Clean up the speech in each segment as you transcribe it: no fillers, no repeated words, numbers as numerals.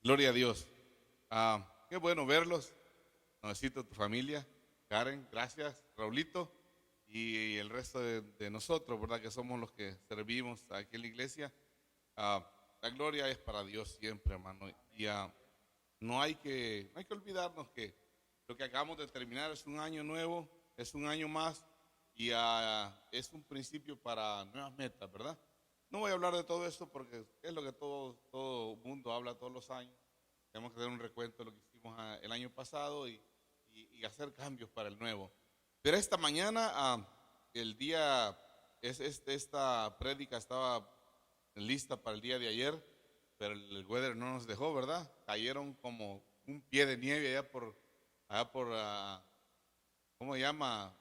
Gloria a Dios. Qué bueno verlos. Necesito tu familia. Karen, gracias. Raulito y el resto de nosotros, ¿verdad? Que somos los que servimos aquí en la iglesia. La gloria es para Dios siempre, hermano. Y no hay que olvidarnos que lo que acabamos de terminar es un año nuevo, es un año más y es un principio para nuevas metas, ¿verdad? No voy a hablar de todo esto porque es lo que todo mundo habla todos los años. Tenemos que hacer un recuento de lo que hicimos el año pasado y hacer cambios para el nuevo. Pero esta mañana, el día, esta prédica estaba lista para el día de ayer, pero el weather no nos dejó, ¿verdad? Cayeron como un pie de nieve allá por ¿cómo se llama?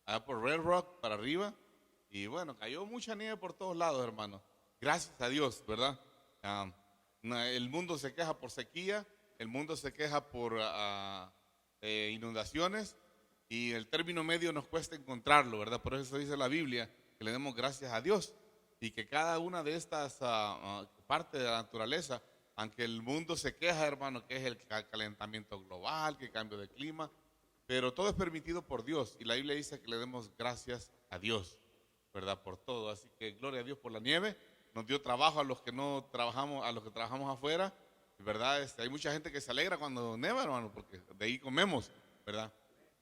Allá por Red Rock para arriba. Y bueno, cayó mucha nieve por todos lados, hermano. Gracias a Dios, ¿verdad? El mundo se queja por sequía, el mundo se queja por inundaciones y el término medio nos cuesta encontrarlo, ¿verdad? Por eso dice la Biblia que le demos gracias a Dios y que cada una de estas partes de la naturaleza, aunque el mundo se queja, hermano, que es el calentamiento global, que el cambio de clima, pero todo es permitido por Dios y la Biblia dice que le demos gracias a Dios, ¿verdad? Por todo. Así que gloria a Dios por la nieve. Nos dio trabajo a los que no trabajamos, a los que trabajamos afuera, ¿verdad? Hay mucha gente que se alegra cuando neva, hermano, porque de ahí comemos, ¿verdad?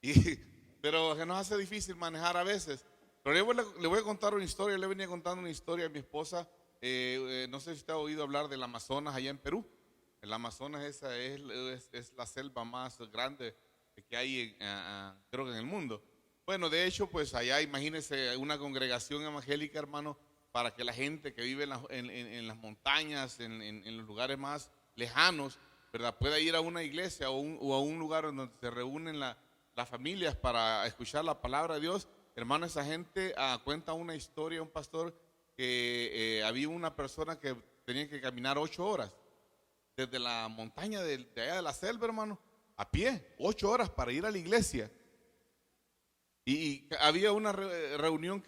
Y, pero que nos hace difícil manejar a veces. Pero le voy a contar una historia. Le venía contando una historia a mi esposa. No sé si usted ha oído hablar del Amazonas allá en Perú. El Amazonas es la selva más grande que hay, creo que en el mundo. Bueno, de hecho, pues allá imagínese una congregación evangélica, hermano, para que la gente que vive en las montañas, en los lugares más lejanos, ¿verdad? Pueda ir a una iglesia o a un lugar donde se reúnen las familias para escuchar la palabra de Dios. Hermano, esa gente cuenta una historia, un pastor, que había una persona que tenía que caminar 8 horas desde la montaña de allá de la selva, hermano, a pie, 8 horas para ir a la iglesia. Y había una reunión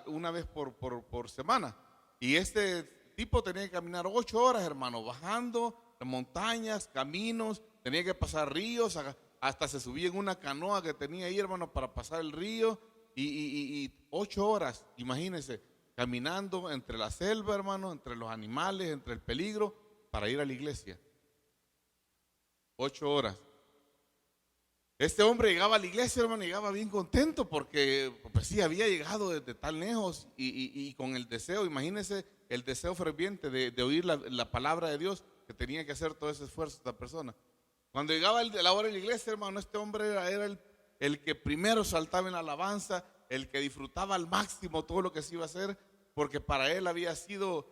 una vez por semana. Y este tipo tenía que caminar 8 horas, hermano, bajando montañas, caminos, tenía que pasar ríos, hasta se subía en una canoa que tenía ahí, hermano, para pasar el río. Y 8 horas, imagínense, caminando entre la selva, hermano, entre los animales, entre el peligro, para ir a la iglesia. 8 horas. Este hombre llegaba a la iglesia, hermano, llegaba bien contento porque pues sí, había llegado desde tan lejos y con el deseo, imagínense el deseo ferviente de oír la palabra de Dios, que tenía que hacer todo ese esfuerzo esta persona. Cuando llegaba la hora de la iglesia, hermano, este hombre era el que primero saltaba en la alabanza, el que disfrutaba al máximo todo lo que se iba a hacer, porque para él había sido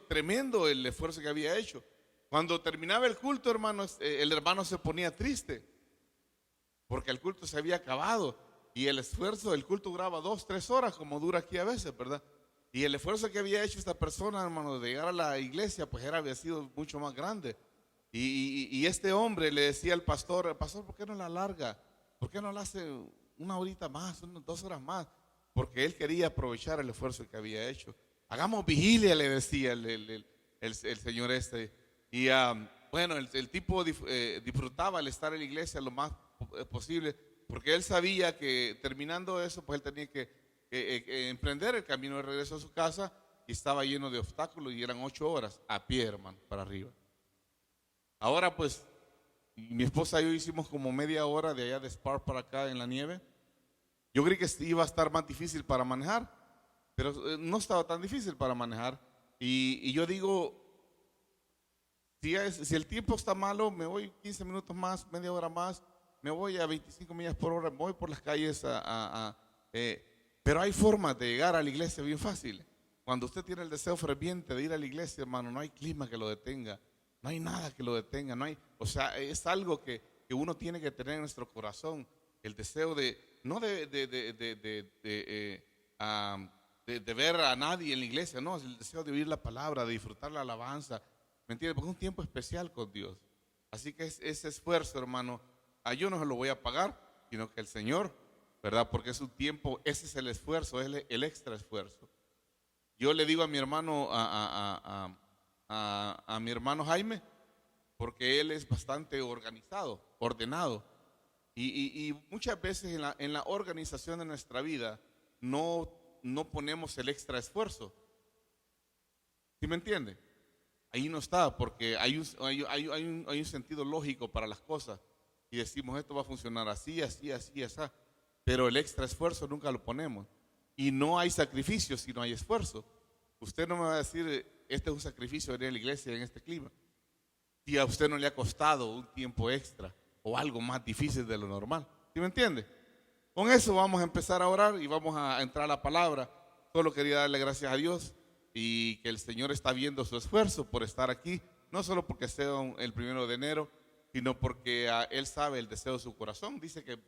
tremendo el esfuerzo que había hecho. Cuando terminaba el culto, hermanos, el hermano se ponía triste porque el culto se había acabado y el esfuerzo del culto duraba 2, 3 horas, como dura aquí a veces, ¿verdad? Y el esfuerzo que había hecho esta persona, hermano, de llegar a la iglesia, pues había sido mucho más grande. Y este hombre le decía al pastor, ¿por qué no la alarga? ¿Por qué no la hace una horita más, 2 horas más? Porque él quería aprovechar el esfuerzo que había hecho. Hagamos vigilia, le decía el señor este. Y bueno, el tipo disfrutaba el estar en la iglesia lo más posible, porque él sabía que terminando eso, pues él tenía que emprender el camino de regreso a su casa y estaba lleno de obstáculos y eran 8 horas a pie, hermano, para arriba. Ahora pues, mi esposa y yo hicimos como media hora de allá de Spar para acá en la nieve. Yo creí que iba a estar más difícil para manejar, pero no estaba tan difícil para manejar. Y yo digo, si el tiempo está malo, me voy 15 minutos más, media hora más, me voy a 25 millas por hora, me voy por las calles pero hay formas de llegar a la iglesia bien fácil. Cuando usted tiene el deseo ferviente de ir a la iglesia, hermano, no hay clima que lo detenga, no hay nada que lo detenga, o sea, es algo que uno tiene que tener en nuestro corazón, el deseo no de ver a nadie en la iglesia, no, es el deseo de oír la palabra, de disfrutar la alabanza, ¿me entiende? Porque es un tiempo especial con Dios. Así que ese esfuerzo, hermano, yo no se lo voy a pagar, sino que el Señor, ¿verdad? Porque es un tiempo, ese es el esfuerzo, es el extra esfuerzo. Yo le digo a mi hermano, a mi hermano Jaime, porque él es bastante organizado, ordenado. Y muchas veces en la organización de nuestra vida no, no ponemos el extra esfuerzo. ¿Sí me entiende? Ahí no está, porque hay un sentido lógico para las cosas. Y decimos, esto va a funcionar así, así, así, así. Pero el extra esfuerzo nunca lo ponemos. Y no hay sacrificio si no hay esfuerzo. Usted no me va a decir, este es un sacrificio venir a la iglesia en este clima. Si a usted no le ha costado un tiempo extra o algo más difícil de lo normal. ¿Sí me entiende? Con eso vamos a empezar a orar y vamos a entrar a la palabra. Solo quería darle gracias a Dios y que el Señor está viendo su esfuerzo por estar aquí, no solo porque sea el 1 de enero, sino porque Él sabe el deseo de su corazón. Dice que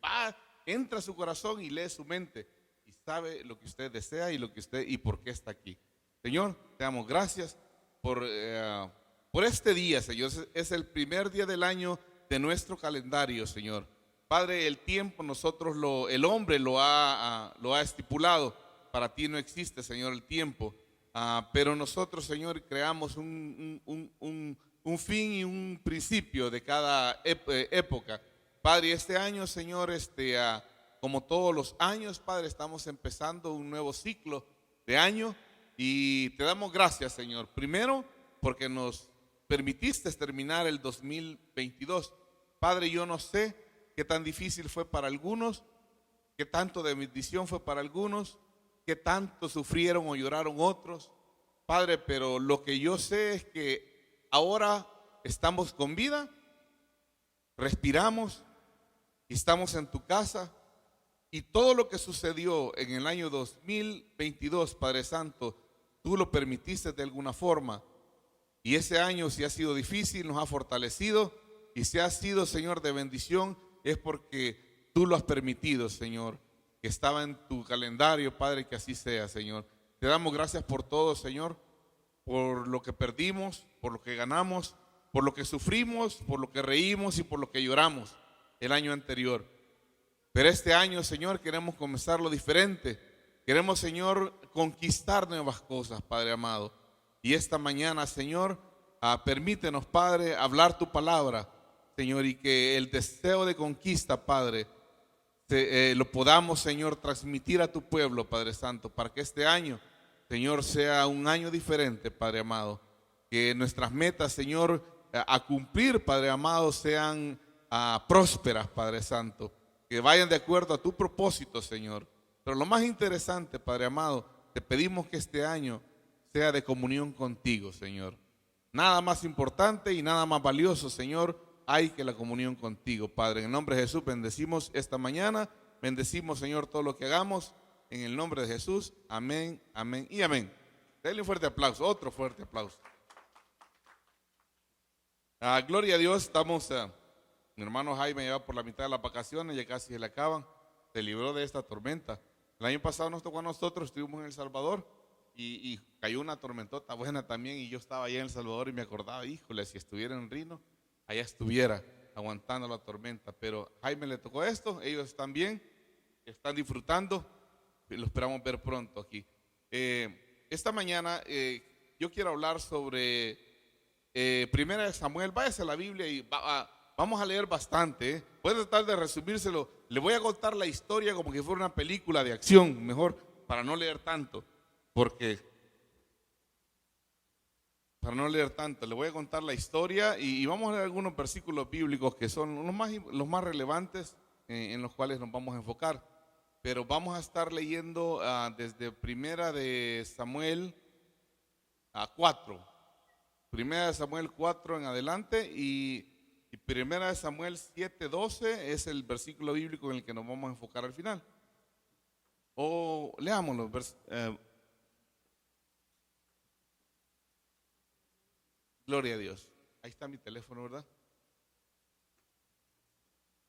entra a su corazón y lee su mente y sabe lo que usted desea y lo que usted y por qué está aquí. Señor, te damos gracias por este día, Señor. Es el primer día del año de nuestro calendario, Señor. Padre, el tiempo el hombre lo ha estipulado. Para ti no existe, Señor, el tiempo. Pero nosotros, Señor, creamos un fin y un principio de cada época. Padre, este año, Señor, como todos los años, Padre, estamos empezando un nuevo ciclo de año y te damos gracias, Señor. Primero, porque nos permitiste terminar el 2022. Padre, yo no sé qué tan difícil fue para algunos, qué tanto de bendición fue para algunos, qué tanto sufrieron o lloraron otros, Padre, pero lo que yo sé es que ahora estamos con vida, respiramos y estamos en tu casa y todo lo que sucedió en el año 2022, Padre Santo, tú lo permitiste de alguna forma y ese año si ha sido difícil, nos ha fortalecido y si ha sido, Señor, de bendición, es porque tú lo has permitido, Señor, que estaba en tu calendario, Padre, que así sea, Señor. Te damos gracias por todo, Señor, por lo que perdimos, por lo que ganamos, por lo que sufrimos, por lo que reímos y por lo que lloramos el año anterior. Pero este año, Señor, queremos comenzarlo diferente. Queremos, Señor, conquistar nuevas cosas, Padre amado. Y esta mañana, Señor, permítenos, Padre, hablar tu palabra, Señor, y que el deseo de conquista, Padre, lo podamos, Señor, transmitir a tu pueblo, Padre Santo, para que este año, Señor, sea un año diferente, Padre amado. Que nuestras metas, Señor, a cumplir, Padre amado, sean prósperas, Padre Santo. Que vayan de acuerdo a tu propósito, Señor. Pero lo más interesante, Padre amado, te pedimos que este año sea de comunión contigo, Señor. Nada más importante y nada más valioso, Señor, hay que la comunión contigo, Padre. En el nombre de Jesús bendecimos esta mañana, bendecimos, Señor, todo lo que hagamos, en el nombre de Jesús, amén, amén y amén. Denle un fuerte aplauso, otro fuerte aplauso. Gloria a Dios, mi hermano Jaime ya va por la mitad de las vacaciones, ya casi se le acaban, se libró de esta tormenta. El año pasado nos tocó a nosotros, estuvimos en El Salvador y cayó una tormentota buena también y yo estaba allá en El Salvador y me acordaba, híjole, si estuviera en Rino, allá estuviera aguantando la tormenta, pero a Jaime le tocó esto, ellos están bien, están disfrutando, y lo esperamos ver pronto aquí. Esta mañana yo quiero hablar sobre Primera de Samuel. Váyase a la Biblia y vamos a leer bastante. Voy a tratar de resumírselo. Le voy a contar la historia como que fuera una película de acción, mejor para no leer tanto, le voy a contar la historia y vamos a leer algunos versículos bíblicos que son los más relevantes en los cuales nos vamos a enfocar. Pero vamos a estar leyendo desde Primera de Samuel 4. Primera de Samuel 4 en adelante y Primera de Samuel 7:12 es el versículo bíblico en el que nos vamos a enfocar al final. O leámoslo. Gloria a Dios. Ahí está mi teléfono, ¿verdad?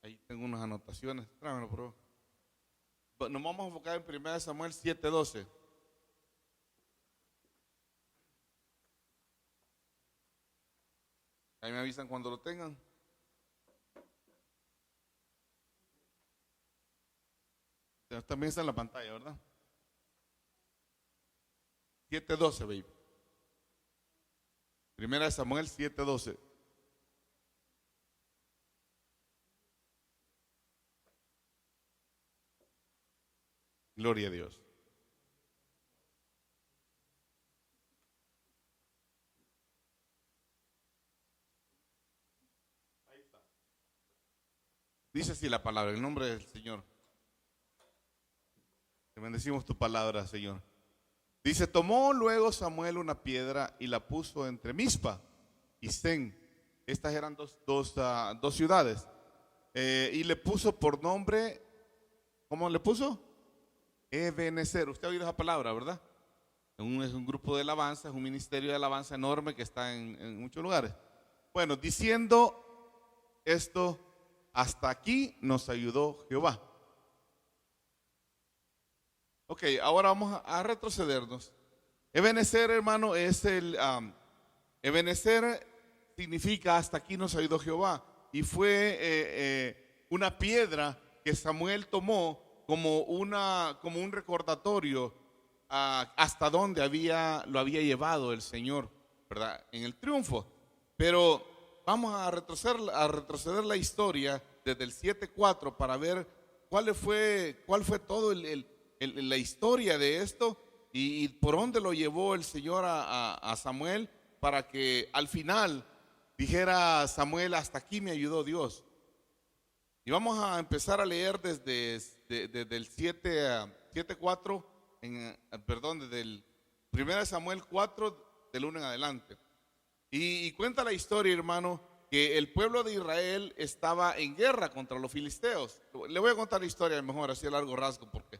Ahí tengo unas anotaciones. Tráemelo, por favor. Nos vamos a enfocar en 1 Samuel 7:12. Ahí me avisan cuando lo tengan. También está en la pantalla, ¿verdad? 7:12, baby. Primera de Samuel 7:12. Gloria a Dios. Dice así la palabra, en el nombre del Señor. Te bendecimos tu palabra, Señor. Dice, tomó luego Samuel una piedra y la puso entre Mizpa y Sen. Estas eran dos ciudades. Y le puso por nombre, ¿cómo le puso? Ebenezer. Usted ha oído esa palabra, ¿verdad? Es un grupo de alabanza, es un ministerio de alabanza enorme que está en muchos lugares. Bueno, diciendo esto, hasta aquí nos ayudó Jehová. Ok, ahora vamos a retrocedernos. Ebenezer, hermano, es Ebenezer significa hasta aquí nos ayudó Jehová. Y fue una piedra que Samuel tomó como un recordatorio hasta donde lo había llevado el Señor, ¿verdad? En el triunfo. Pero vamos a retroceder la historia desde el 7:4 para ver cuál fue todo la historia de esto y por dónde lo llevó el Señor a Samuel para que al final dijera Samuel, hasta aquí me ayudó Dios. Y vamos a empezar a leer desde el 7:4, desde el 1 Samuel 4, del 1 en adelante. Y cuenta la historia, hermano, que el pueblo de Israel estaba en guerra contra los filisteos. Le voy a contar la historia mejor, así a largo rasgo, porque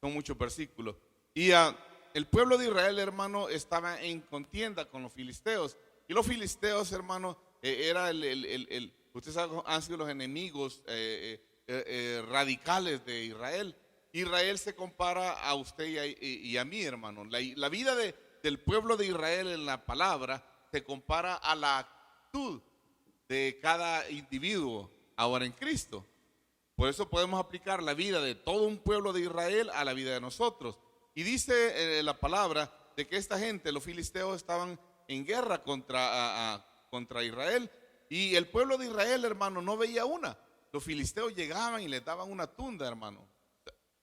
son muchos versículos. Y el pueblo de Israel, hermano, estaba en contienda con los filisteos. Y los filisteos, hermano, ustedes saben, han sido los enemigos radicales de Israel. Israel se compara a usted y a mí, hermano. La vida del pueblo de Israel en la palabra se compara a la actitud de cada individuo ahora en Cristo. Por eso podemos aplicar la vida de todo un pueblo de Israel a la vida de nosotros. Y dice la palabra de que esta gente, los filisteos, estaban en guerra contra Israel. Y el pueblo de Israel, hermano, no veía una. Los filisteos llegaban y les daban una tunda, hermano.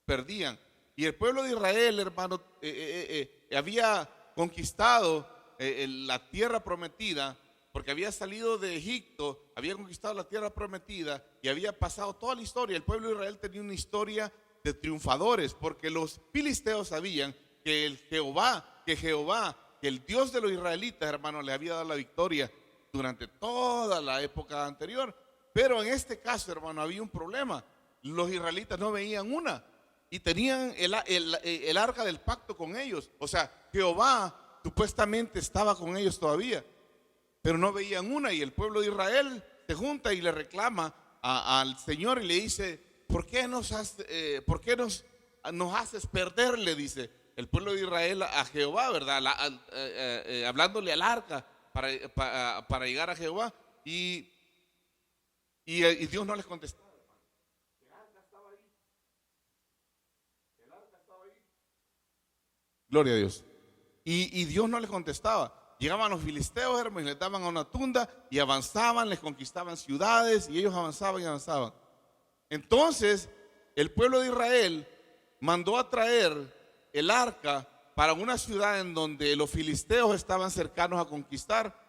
Perdían. Y el pueblo de Israel, hermano, había conquistado la tierra prometida, porque había salido de Egipto, había conquistado la tierra prometida y había pasado toda la historia. El pueblo de Israel tenía una historia de triunfadores, porque los filisteos sabían que que el Dios de los israelitas, hermano, le había dado la victoria durante toda la época anterior. Pero en este caso, hermano, había un problema. Los israelitas no veían una y tenían el arca del pacto con ellos. O sea, Jehová supuestamente estaba con ellos todavía, pero no veían una. Y el pueblo de Israel se junta y le reclama al Señor y le dice, ¿por qué nos haces perder? Le dice el pueblo de Israel a Jehová, ¿verdad? Hablándole al arca para llegar a Jehová. Y Dios no les contestó. El arca estaba ahí. Gloria a Dios. Y Dios no les contestaba. Llegaban los filisteos, hermanos, y les daban a una tunda y avanzaban, les conquistaban ciudades y ellos avanzaban y avanzaban. Entonces, el pueblo de Israel mandó a traer el arca para una ciudad en donde los filisteos estaban cercanos a conquistar.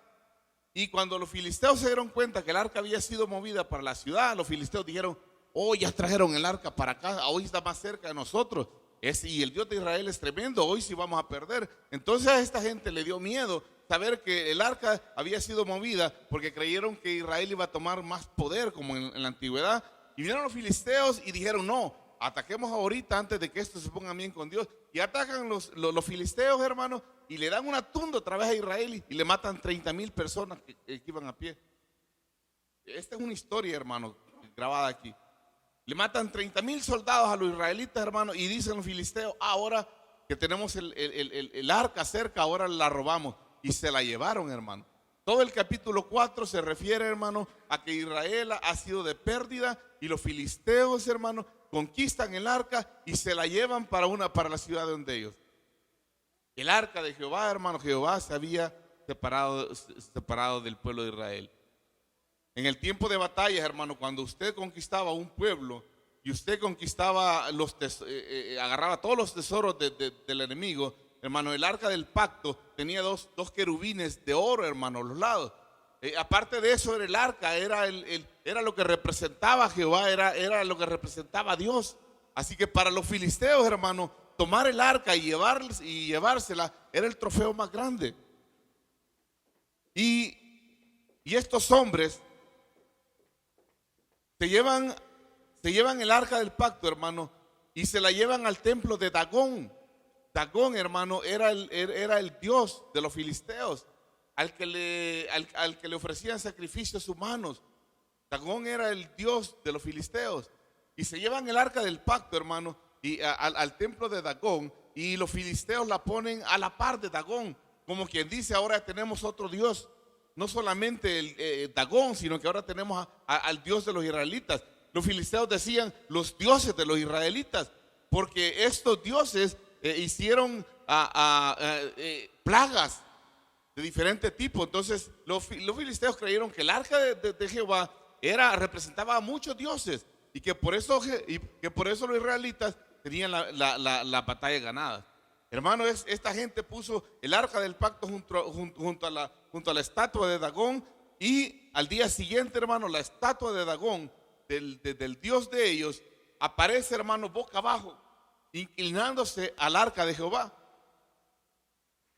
Y cuando los filisteos se dieron cuenta que el arca había sido movida para la ciudad, los filisteos dijeron, oh, ya trajeron el arca para acá, hoy está más cerca de nosotros. Y el Dios de Israel es tremendo, hoy sí vamos a perder. Entonces a esta gente le dio miedo saber que el arca había sido movida, porque creyeron que Israel iba a tomar más poder como en la antigüedad. Y vinieron los filisteos y dijeron, no, ataquemos ahorita antes de que esto se ponga bien con Dios. Y atacan los filisteos, hermanos, y le dan una tunda otra vez a Israel y le matan 30,000 personas que iban a pie. Esta es una historia, hermano, grabada aquí. Le matan 30,000 soldados a los israelitas, hermano, y dicen los filisteos, ahora que tenemos el arca cerca, ahora la robamos. Y se la llevaron, hermano. Todo el capítulo 4 se refiere, hermano, a que Israel ha sido de pérdida y los filisteos, hermano, conquistan el arca y se la llevan para la ciudad de ellos. El arca de Jehová, hermano, Jehová se había separado del pueblo de Israel. En el tiempo de batallas, hermano, cuando usted conquistaba un pueblo y usted conquistaba agarraba todos los tesoros del enemigo, hermano, el arca del pacto tenía dos querubines de oro, hermano, a los lados. Aparte de eso, era el arca, era lo que representaba a Jehová, era lo que representaba a Dios. Así que para los filisteos, hermano, tomar el arca y llevársela era el trofeo más grande. Y estos hombres se llevan el arca del pacto, hermano, y se la llevan al templo de Dagón. Dagón, hermano, era el dios de los filisteos, al que le ofrecían sacrificios humanos. Dagón era el dios de los filisteos. Y se llevan el arca del pacto, hermano, y al templo de Dagón, y los filisteos la ponen a la par de Dagón, como quien dice: ahora tenemos otro dios, no solamente el Dagón, sino que ahora tenemos al dios de los israelitas. Los filisteos decían los dioses de los israelitas, porque estos dioses hicieron plagas de diferente tipo. Entonces los filisteos creyeron que el arca de Jehová representaba a muchos dioses, y que por eso los israelitas tenían la batalla ganada. Hermano, esta gente puso el arca del pacto junto a la estatua de Dagón, y al día siguiente, hermano, la estatua de Dagón, del dios de ellos, aparece, hermano, boca abajo, inclinándose al arca de Jehová.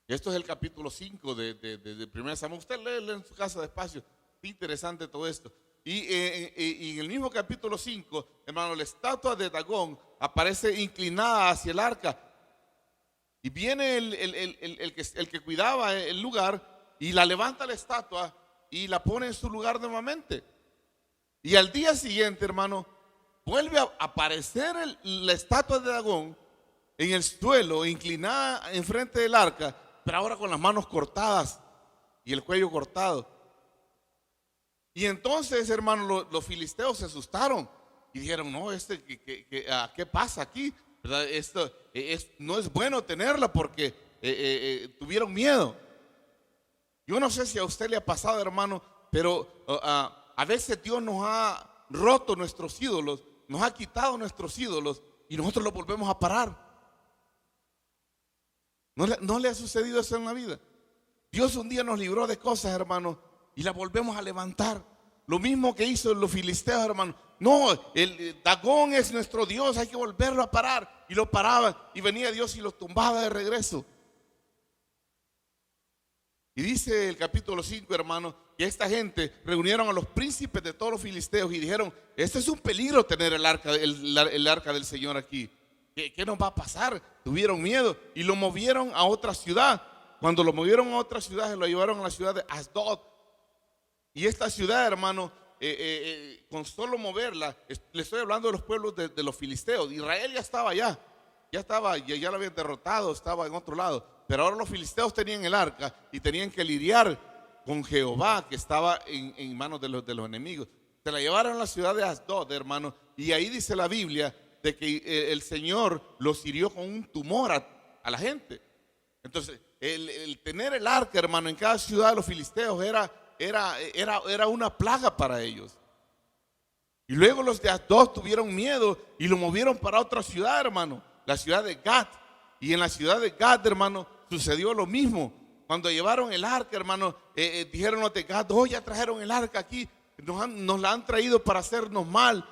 Esto es el capítulo 5 de 1 Samuel. Usted lee en su casa despacio. Interesante todo esto. Y en el mismo capítulo 5, hermano, la estatua de Dagón aparece inclinada hacia el arca. Y viene el que cuidaba el lugar y la levanta la estatua y la pone en su lugar nuevamente. Y al día siguiente, hermano, vuelve a aparecer la estatua de Dagón en el suelo, inclinada enfrente del arca, pero ahora con las manos cortadas y el cuello cortado. Y entonces, hermano, los filisteos se asustaron y dijeron: no, ¿qué pasa aquí? ¿Verdad? Esto no es bueno tenerla, porque tuvieron miedo. Yo no sé si a usted le ha pasado, hermano, pero a veces Dios nos ha roto nuestros ídolos, nos ha quitado nuestros ídolos, y nosotros los volvemos a parar. ¿No le ha sucedido eso en la vida? Dios un día nos libró de cosas, hermano, y las volvemos a levantar. Lo mismo que hizo los filisteos, hermano. No, el Dagón es nuestro Dios, hay que volverlo a parar. Y lo paraban, y venía Dios y lo tumbaba de regreso. Y dice el capítulo 5, hermano, que esta gente reunieron a los príncipes de todos los filisteos y dijeron: este es un peligro tener el arca del Señor aquí. ¿Qué nos va a pasar? Tuvieron miedo y lo movieron a otra ciudad. Cuando lo movieron a otra ciudad, se lo llevaron a la ciudad de Asdod. Y esta ciudad, hermano, con solo moverla, le estoy hablando de los pueblos de los filisteos. Israel ya estaba allá, ya lo habían derrotado, estaba en otro lado. Pero ahora los filisteos tenían el arca y tenían que lidiar con Jehová, que estaba en manos de los enemigos. Se la llevaron a la ciudad de Asdod, hermano, y ahí dice la Biblia de que el Señor los hirió con un tumor a la gente. Entonces, el tener el arca, hermano, en cada ciudad de los filisteos era una plaga para ellos. Y luego los de Asdod tuvieron miedo y lo movieron para otra ciudad, hermano, la ciudad de Gat. Y en la ciudad de Gat, hermano, sucedió lo mismo. Cuando llevaron el arca, hermano, dijeron los de Gat: oh, ya trajeron el arca aquí, nos la han traído para hacernos mal.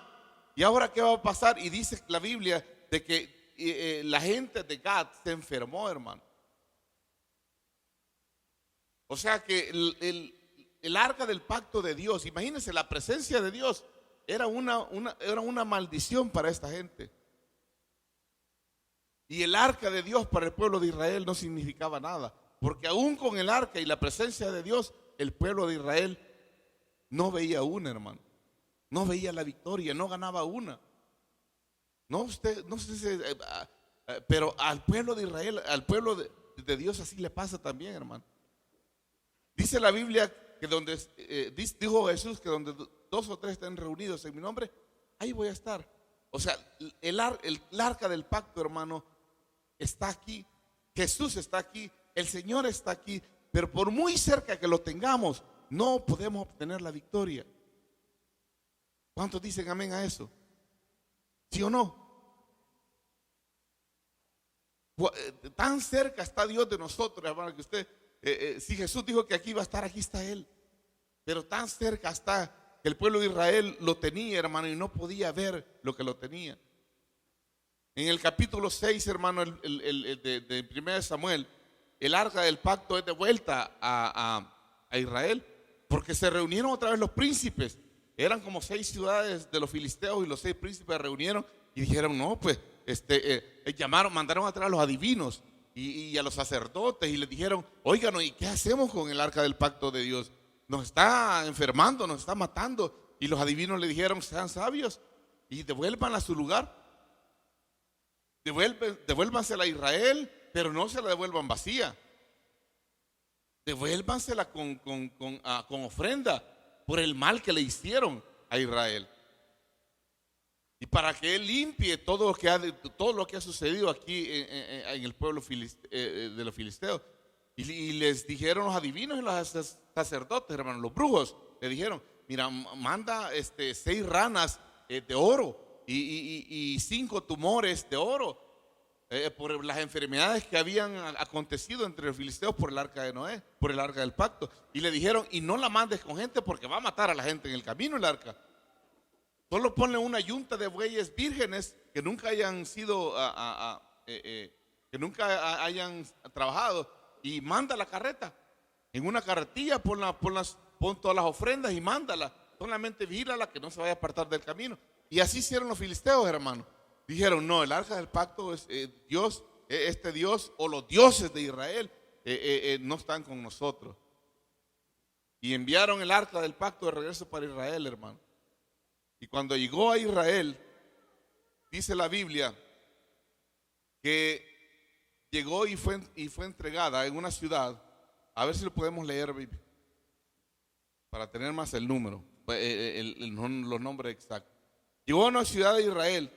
¿Y ahora qué va a pasar? Y dice la Biblia de que la gente de Gat se enfermó, hermano. O sea que el arca del pacto de Dios, imagínense, la presencia de Dios era una maldición para esta gente. Y el arca de Dios para el pueblo de Israel no significaba nada, porque aún con el arca y la presencia de Dios, el pueblo de Israel no veía una, hermano. No veía la victoria, no ganaba una. No, usted, no sé si, pero al pueblo de Israel, al pueblo de Dios, así le pasa también, hermano. Dice la Biblia que dijo Jesús que donde dos o tres estén reunidos en mi nombre, ahí voy a estar. O sea, el arca del pacto, hermano, está aquí. Jesús está aquí, el Señor está aquí, pero por muy cerca que lo tengamos, no podemos obtener la victoria. ¿Cuántos dicen amén a eso? ¿Sí o no? Tan cerca está Dios de nosotros, hermano, que usted, si Jesús dijo que aquí iba a estar, aquí está Él. Pero tan cerca está que el pueblo de Israel lo tenía, hermano, y no podía ver lo que lo tenía. En el capítulo 6, hermano, de 1 Samuel, el arca del pacto es de vuelta a Israel, porque se reunieron otra vez los príncipes. Eran como 6 ciudades de los filisteos, y los 6 príncipes se reunieron y dijeron, no, pues mandaron a traer a los adivinos y a los sacerdotes, y les dijeron, oigan, ¿y qué hacemos con el arca del pacto de Dios? Nos está enfermando, nos está matando. Y los adivinos le dijeron, sean sabios y devuélvanla a su lugar. Devuélvansela a Israel, pero no se la devuelvan vacía. Devuélvansela con ofrenda por el mal que le hicieron a Israel. Y para que Él limpie todo lo que ha sucedido aquí en el pueblo de los filisteos. Y les dijeron los adivinos y los sacerdotes, hermanos, los brujos, le dijeron, mira, manda 6 ranas de oro y 5 tumores de oro por las enfermedades que habían acontecido entre los filisteos por el arca de Noé, por el arca del pacto. Y le dijeron, y no la mandes con gente porque va a matar a la gente en el camino el arca. Solo ponle una yunta de bueyes vírgenes que nunca hayan sido, que nunca hayan trabajado, y manda la carreta. En una carretilla pon todas las ofrendas y mándala. Solamente vigílala que no se vaya a apartar del camino. Y así hicieron los filisteos, hermano. Dijeron, no, el arca del pacto es Dios, este Dios o los dioses de Israel no están con nosotros. Y enviaron el arca del pacto de regreso para Israel, hermano. Y cuando llegó a Israel, dice la Biblia que llegó y fue entregada en una ciudad. A ver si lo podemos leer, baby, para tener más el número, los nombres exactos. Llegó a una ciudad de Israel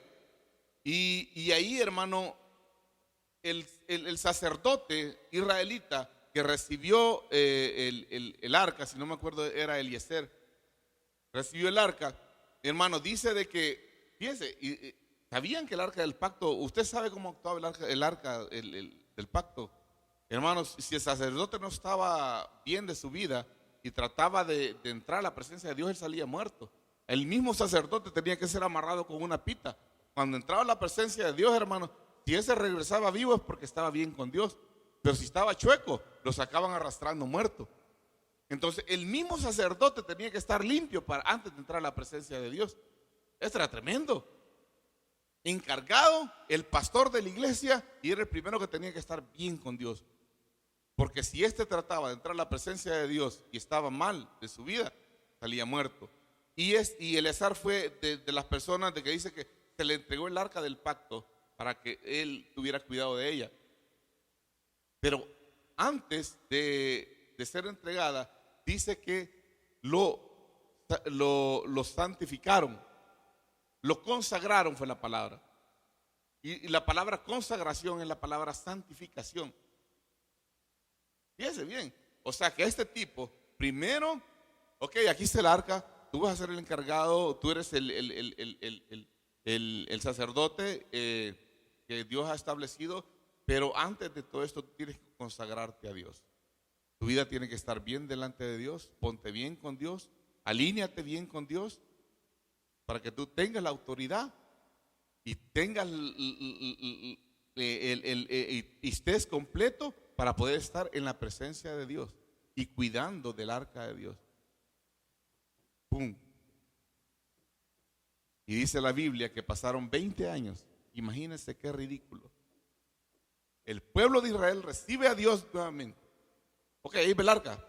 y ahí, hermano, el sacerdote israelita que recibió el arca, si no me acuerdo era Eliezer, recibió el arca. Hermano, dice de que, fíjense, ¿sabían que el arca del pacto, usted sabe cómo actuaba el arca del pacto? Hermanos, si el sacerdote no estaba bien de su vida y trataba de entrar a la presencia de Dios, él salía muerto. El mismo sacerdote tenía que ser amarrado con una pita. Cuando entraba a la presencia de Dios, hermanos, si ese regresaba vivo es porque estaba bien con Dios. Pero si estaba chueco, lo sacaban arrastrando muerto. Entonces el mismo sacerdote tenía que estar limpio antes de entrar a la presencia de Dios. Esto era tremendo. Encargado, el pastor de la iglesia, y era el primero que tenía que estar bien con Dios. Porque si trataba de entrar a la presencia de Dios y estaba mal de su vida, salía muerto. Y Eleazar fue de las personas de que dice que se le entregó el arca del pacto para que él tuviera cuidado de ella. Pero antes de ser entregada, dice que lo santificaron, lo consagraron, fue la palabra. Y la palabra consagración es la palabra santificación. Fíjense bien, o sea que este tipo, primero, ok, aquí está el arca, tú vas a ser el encargado, tú eres el sacerdote que Dios ha establecido, pero antes de todo esto tú tienes que consagrarte a Dios. Tu vida tiene que estar bien delante de Dios, ponte bien con Dios, alíñate bien con Dios para que tú tengas la autoridad y tengas y estés completo para poder estar en la presencia de Dios y cuidando del arca de Dios. ¡Pum! Y dice la Biblia que pasaron 20 años. Imagínense qué ridículo. El pueblo de Israel recibe a Dios nuevamente. Ok, ahí ve el arca.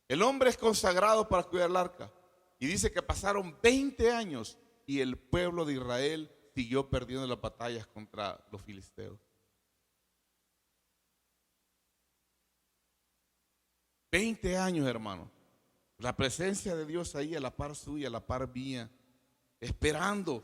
El hombre es consagrado para cuidar el arca. Y dice que pasaron 20 años y el pueblo de Israel siguió perdiendo las batallas contra los filisteos. 20 años, hermano. La presencia de Dios ahí a la par suya, a la par mía. Esperando.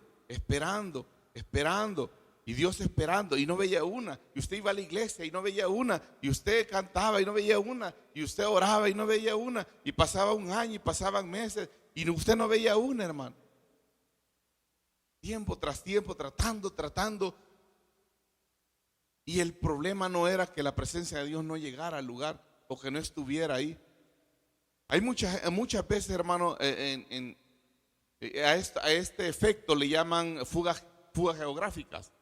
Y Dios esperando y no veía una. Y usted iba a la iglesia y no veía una. Y usted cantaba y no veía una. Y usted oraba y no veía una. Y pasaba un año y pasaban meses y usted no veía una, hermano. Tiempo tras tiempo, tratando. Y el problema no era que la presencia de Dios no llegara al lugar o que no estuviera ahí. Hay muchas veces, hermano, a este efecto le llaman fugas geográficas.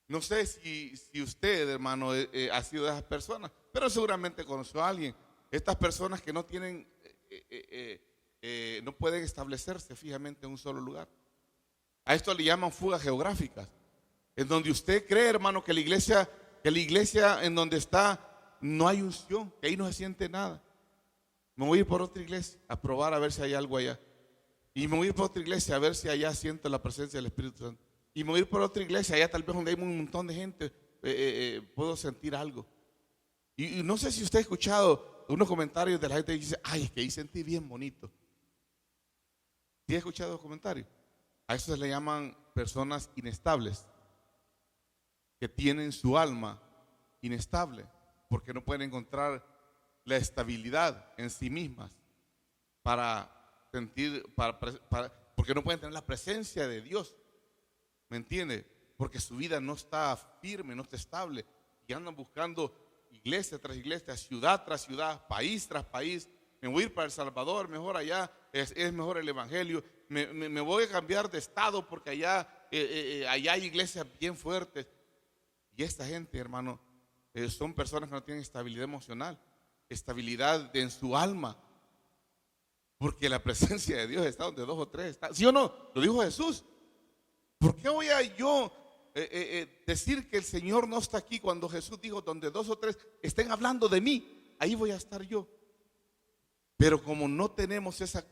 No sé si usted, hermano, ha sido de esas personas, pero seguramente conoció a alguien. Estas personas que no tienen, no pueden establecerse fijamente en un solo lugar. A esto le llaman fugas geográficas. En donde usted cree, hermano, que la iglesia en donde está no hay unción, que ahí no se siente nada. Me voy a ir por otra iglesia a probar a ver si hay algo allá. Y me voy a ir por otra iglesia a ver si allá siento la presencia del Espíritu Santo. Y me voy a ir por otra iglesia, allá tal vez donde hay un montón de gente, puedo sentir algo. Y no sé si usted ha escuchado unos comentarios de la gente que dice, ay, es que ahí sentí bien bonito. ¿Sí ha escuchado los comentarios? A eso se le llaman personas inestables, que tienen su alma inestable, porque no pueden encontrar la estabilidad en sí mismas para sentir, porque no pueden tener la presencia de Dios. ¿Me entiende? Porque su vida no está firme, no está estable. Y andan buscando iglesia tras iglesia, ciudad tras ciudad, país tras país. Me voy a ir para El Salvador, mejor allá, es mejor el evangelio. Me voy a cambiar de estado porque allá hay iglesias bien fuertes. Y esta gente, hermano, son personas que no tienen estabilidad emocional, estabilidad en su alma. Porque la presencia de Dios está donde dos o tres están. ¿Sí o no? Lo dijo Jesús. ¿Por qué voy a yo decir que el Señor no está aquí cuando Jesús dijo donde dos o tres estén hablando de mí? Ahí voy a estar yo. Pero como no tenemos esa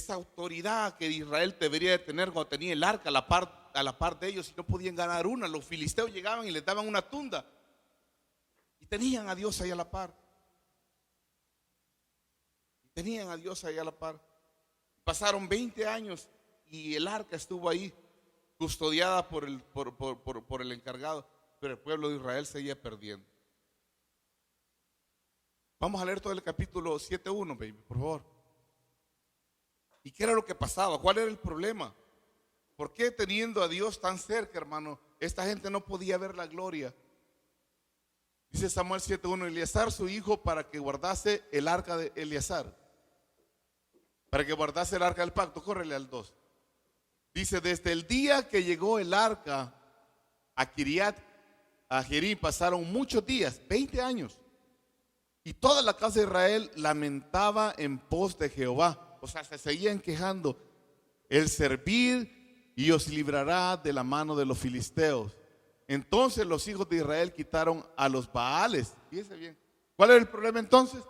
autoridad que Israel debería de tener cuando tenía el arca a la par de ellos y no podían ganar una, los filisteos llegaban y les daban una tunda y tenían a Dios ahí a la par. Tenían a Dios ahí a la par. Pasaron 20 años y el arca estuvo ahí custodiada por el encargado, pero el pueblo de Israel seguía perdiendo. Vamos a leer todo el capítulo 7:1, baby, por favor. ¿Y qué era lo que pasaba? ¿Cuál era el problema? ¿Por qué teniendo a Dios tan cerca, hermano, esta gente no podía ver la gloria? Dice Samuel 7:1, Eleazar su hijo para que guardase el arca de Eleazar, para que guardase el arca del pacto. Córrele al 2. Dice, desde el día que llegó el arca a Jerí pasaron muchos días, 20 años. Y toda la casa de Israel lamentaba en pos de Jehová. O sea, se seguían quejando. El servir y os librará de la mano de los filisteos. Entonces los hijos de Israel quitaron a los Baales. Fíjense bien. ¿Cuál era el problema entonces?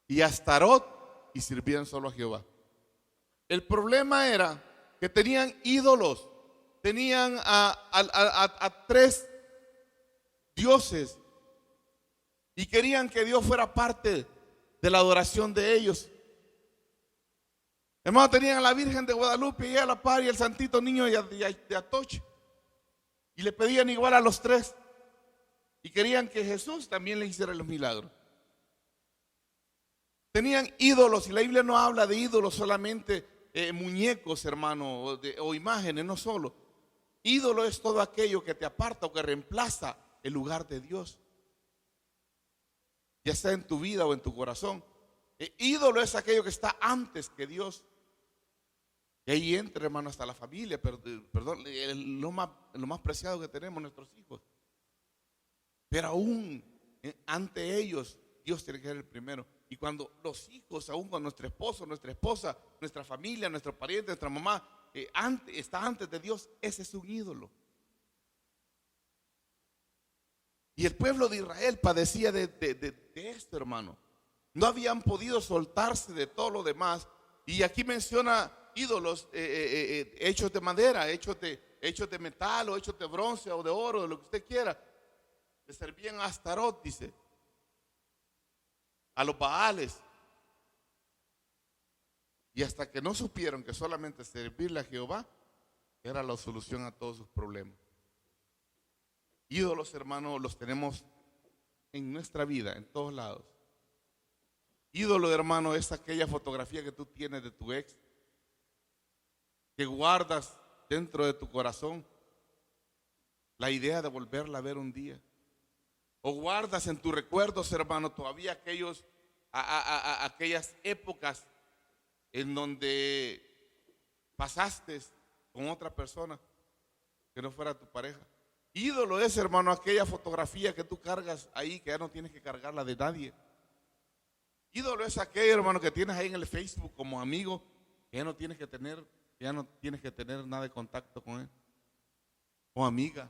Y a Astarot, y sirvían solo a Jehová. El problema era que tenían ídolos. Tenían a tres dioses. Y querían que Dios fuera parte de la adoración de ellos. Hermano, tenían a la Virgen de Guadalupe y a la par y el Santito Niño de Atoche. Y le pedían igual a los tres. Y querían que Jesús también les hiciera los milagros. Tenían ídolos, y la Biblia no habla de ídolos solamente muñecos, hermano, o imágenes, no solo. Ídolo es todo aquello que te aparta o que reemplaza el lugar de Dios, ya sea en tu vida o en tu corazón. Ídolo es aquello que está antes que Dios. Y ahí entra, hermano, hasta la familia, perdón, lo más preciado que tenemos, nuestros hijos. Pero aún ante ellos, Dios tiene que ser el primero. Y cuando los hijos, aún con nuestro esposo, nuestra esposa, nuestra familia, nuestro pariente, nuestra mamá, está antes de Dios, ese es un ídolo. Y el pueblo de Israel padecía de esto, hermano. No habían podido soltarse de todo lo demás. Y aquí menciona ídolos hechos de madera, hechos de metal, o hechos de bronce o de oro, de lo que usted quiera. Le servían a Astarot, dice, a los Baales. Y hasta que no supieron que solamente servirle a Jehová era la solución a todos sus problemas. Ídolos, hermano, los tenemos en nuestra vida, en todos lados. Ídolo, hermano, es aquella fotografía que tú tienes de tu ex, que guardas dentro de tu corazón la idea de volverla a ver un día. O guardas en tus recuerdos, hermano, todavía aquellas épocas en donde pasaste con otra persona que no fuera tu pareja. Ídolo es, hermano, aquella fotografía que tú cargas ahí, que ya no tienes que cargarla de nadie. Ídolo es aquel, hermano, que tienes ahí en el Facebook como amigo, que ya no tienes que tener nada de contacto con él. O amiga.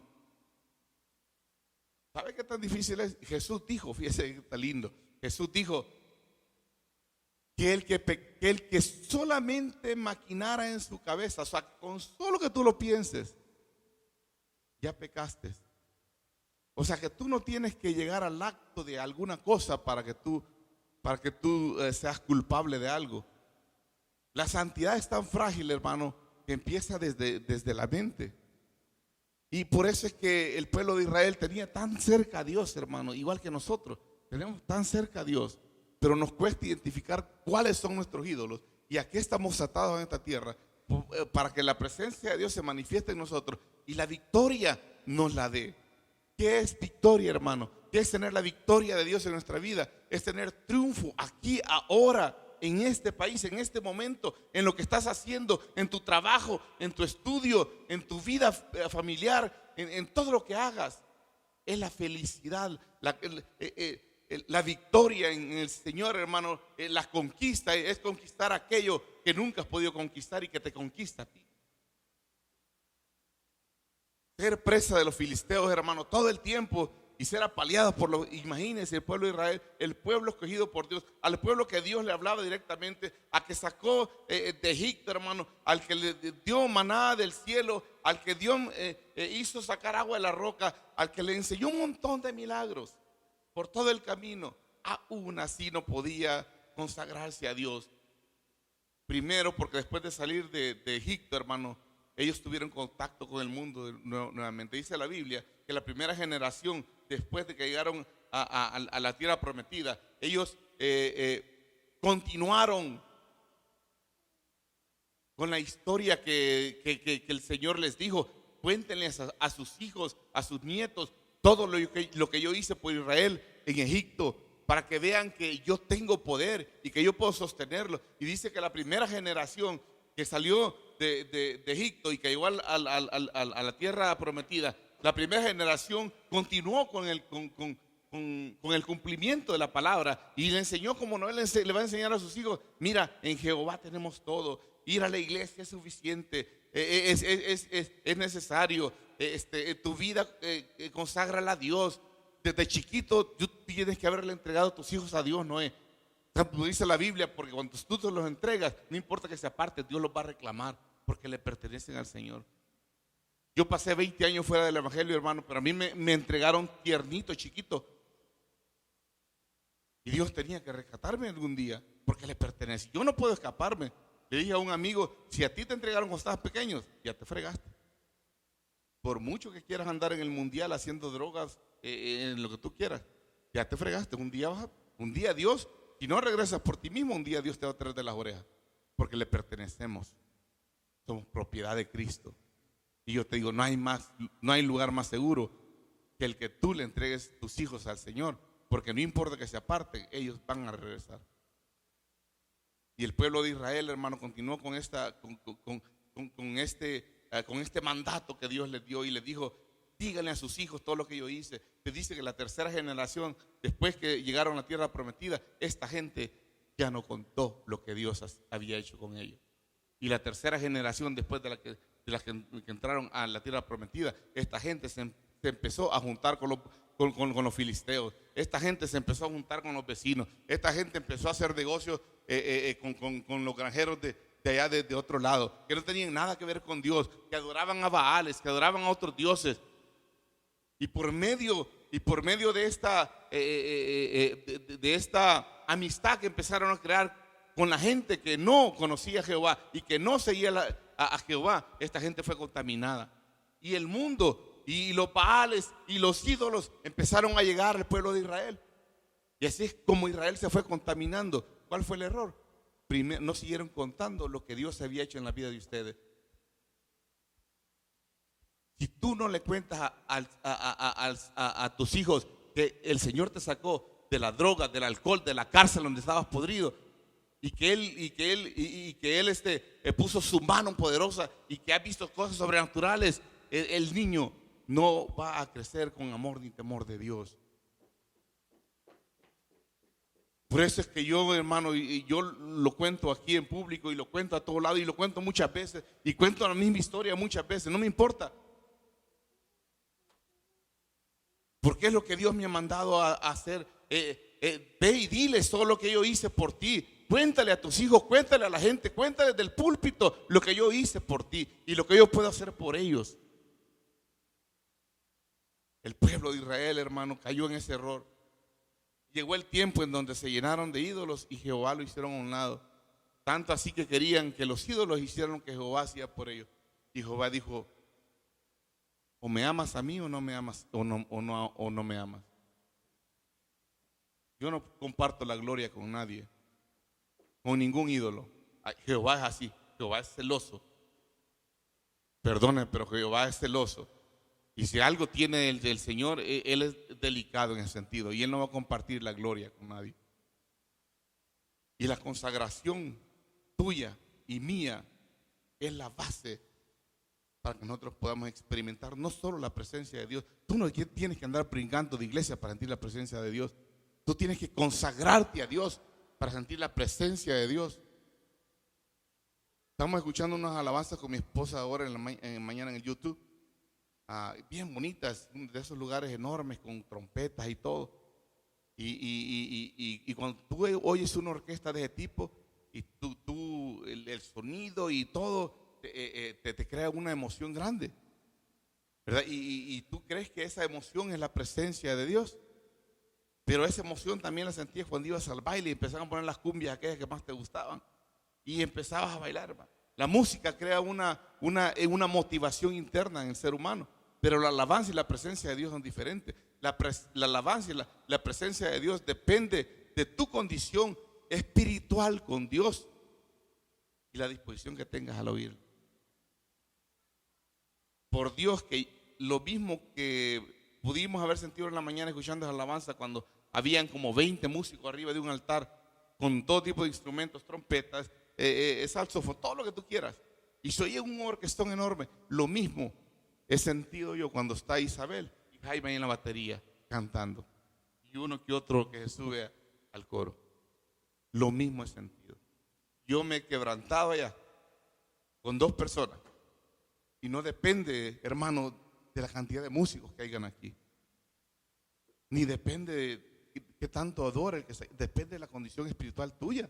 ¿Sabe qué tan difícil es? Jesús dijo, fíjese que está lindo. Jesús dijo que el que solamente maquinara en su cabeza, o sea, con solo que tú lo pienses, ya pecaste. O sea, que tú no tienes que llegar al acto de alguna cosa para que tú seas culpable de algo. La santidad es tan frágil, hermano, que empieza desde la mente. Y por eso es que el pueblo de Israel tenía tan cerca a Dios, hermano, igual que nosotros. Tenemos tan cerca a Dios, pero nos cuesta identificar cuáles son nuestros ídolos y a qué estamos atados en esta tierra, para que la presencia de Dios se manifieste en nosotros y la victoria nos la dé. ¿Qué es victoria, hermano? ¿Qué es tener la victoria de Dios en nuestra vida? Es tener triunfo aquí, ahora, en este país, en este momento, en lo que estás haciendo, en tu trabajo, en tu estudio, en tu vida familiar, en todo lo que hagas. Es la felicidad, la victoria en el Señor, hermano. La conquista es conquistar aquello que nunca has podido conquistar y que te conquista a ti. Ser presa de los filisteos, hermano, todo el tiempo, y ser apaleado por los, imagínense, el pueblo de Israel, el pueblo escogido por Dios, al pueblo que Dios le hablaba directamente, a que sacó de Egipto, hermano, al que le dio maná del cielo, al que Dios hizo sacar agua de la roca, al que le enseñó un montón de milagros por todo el camino. Aún así no podía consagrarse a Dios. Primero, porque después de salir de Egipto, hermano, ellos tuvieron contacto con el mundo nuevamente. Dice la Biblia que la primera generación, después de que llegaron a la tierra prometida, ellos continuaron con la historia que el Señor les dijo. Cuéntenles a sus hijos, a sus nietos, todo lo que yo hice por Israel en Egipto, para que vean que yo tengo poder y que yo puedo sostenerlo. Y dice que la primera generación que salió de Egipto y que llegó a la tierra prometida, la primera generación continuó con el cumplimiento de la palabra y le enseñó como no le va a enseñar a sus hijos. Mira, en Jehová tenemos todo, ir a la iglesia es suficiente, es necesario, tu vida conságrala a Dios. Desde chiquito tú tienes que haberle entregado a tus hijos a Dios, no es. Dice la Biblia, porque cuando tú te los entregas, no importa que se aparte, Dios los va a reclamar, porque le pertenecen al Señor. Yo pasé 20 años fuera del evangelio, hermano, pero a mí me entregaron tiernito, chiquito. Y Dios tenía que rescatarme algún día, porque le pertenece. Yo no puedo escaparme. Le dije a un amigo, si a ti te entregaron cuando estabas pequeño, ya te fregaste. Por mucho que quieras andar en el mundial haciendo drogas, en lo que tú quieras, ya te fregaste. Un día Dios, si no regresas por ti mismo, un día Dios te va a traer de las orejas, porque le pertenecemos. Somos propiedad de Cristo. Y yo te digo, no hay lugar más seguro que el que tú le entregues tus hijos al Señor, porque no importa que se aparten, ellos van a regresar. Y el pueblo de Israel, hermano, continuó con este mandato que Dios les dio y les dijo: díganle a sus hijos todo lo que yo hice. Les dice que la tercera generación, después que llegaron a la tierra prometida, esta gente ya no contó lo que Dios había hecho con ellos. Y la tercera generación, después de las que entraron a la tierra prometida, esta gente se empezó a juntar con los filisteos. Esta gente se empezó a juntar con los vecinos. Esta gente empezó a hacer negocios con los granjeros de allá de otro lado, que no tenían nada que ver con Dios, que adoraban a Baales, que adoraban a otros dioses. Y por medio de esta amistad que empezaron a crear con la gente que no conocía a Jehová y que no seguía a Jehová, esta gente fue contaminada. Y el mundo y los baales y los ídolos empezaron a llegar al pueblo de Israel. Y así es como Israel se fue contaminando. ¿Cuál fue el error? Primero, no siguieron contando lo que Dios había hecho en la vida de ustedes. Si tú no le cuentas a tus hijos que el Señor te sacó de la droga, del alcohol, de la cárcel donde estabas podrido, y que Él puso su mano poderosa y que ha visto cosas sobrenaturales, el niño no va a crecer con amor ni temor de Dios. Por eso es que yo, hermano, y yo lo cuento aquí en público y lo cuento a todos lados y lo cuento muchas veces y cuento la misma historia muchas veces, no me importa. Porque es lo que Dios me ha mandado a hacer. Ve y diles todo lo que yo hice por ti. Cuéntale a tus hijos, cuéntale a la gente, cuéntale del púlpito lo que yo hice por ti y lo que yo puedo hacer por ellos. El pueblo de Israel, hermano, cayó en ese error. Llegó el tiempo en donde se llenaron de ídolos y Jehová lo hicieron a un lado. Tanto así que querían que los ídolos hicieran lo que Jehová hacía por ellos. Y Jehová dijo: o me amas a mí o no me amas, o no me amas. Yo no comparto la gloria con nadie, con ningún ídolo. Jehová es así, Jehová es celoso. Perdone, pero Jehová es celoso. Y si algo tiene el Señor, Él es delicado en ese sentido. Y Él no va a compartir la gloria con nadie. Y la consagración tuya y mía es la base para que nosotros podamos experimentar no solo la presencia de Dios. Tú no tienes que andar brincando de iglesia para sentir la presencia de Dios. Tú tienes que consagrarte a Dios para sentir la presencia de Dios. Estamos escuchando unas alabanzas con mi esposa ahora mañana en el YouTube. Bien bonitas, de esos lugares enormes con trompetas y todo. Y cuando tú oyes una orquesta de ese tipo y el sonido y todo te crea una emoción grande, ¿verdad? Y tú crees que esa emoción es la presencia de Dios, pero esa emoción también la sentías cuando ibas al baile y empezaban a poner las cumbias aquellas que más te gustaban y empezabas a bailar, ¿verdad? La música crea una motivación interna en el ser humano, pero la alabanza y la presencia de Dios son diferentes. La alabanza y la presencia de Dios depende de tu condición espiritual con Dios y la disposición que tengas al oír. Por Dios, que lo mismo que pudimos haber sentido en la mañana escuchando esa alabanza cuando habían como 20 músicos arriba de un altar con todo tipo de instrumentos, trompetas, saxofón, todo lo que tú quieras, y se oye un orquestón enorme. Lo mismo he sentido yo cuando está Isabel y Jaime ahí en la batería cantando y uno que otro que se sube al coro. Lo mismo he sentido. Yo me he quebrantado allá con 2 personas y no depende, hermano, de la cantidad de músicos que hayan aquí, ni depende de qué tanto adora, depende de la condición espiritual tuya.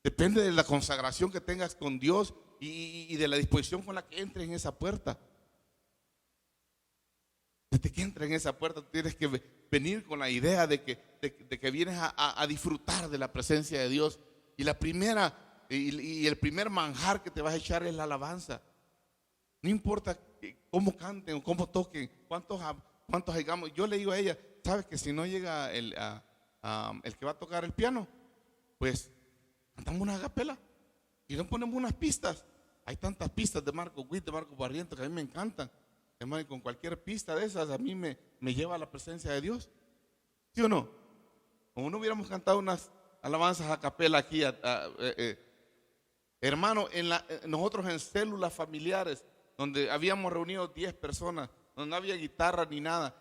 Depende de la consagración que tengas con Dios y de la disposición con la que entres en esa puerta. Desde que entres en esa puerta, tú tienes que venir con la idea de que vienes a disfrutar de la presencia de Dios. Y el primer manjar que te vas a echar es la alabanza. No importa cómo canten o cómo toquen, cuántos hagamos. Yo le digo a ella: ¿sabes que si no llega el que va a tocar el piano, pues cantamos una acapela y nos ponemos unas pistas? Hay tantas pistas de Marco Witt, de Marco Barrientos, que a mí me encantan. Hermano, con cualquier pista de esas a mí me lleva a la presencia de Dios. ¿Sí o no? Como no hubiéramos cantado unas alabanzas a capela aquí, hermano, nosotros en células familiares donde habíamos reunido 10 personas, donde no había guitarra ni nada,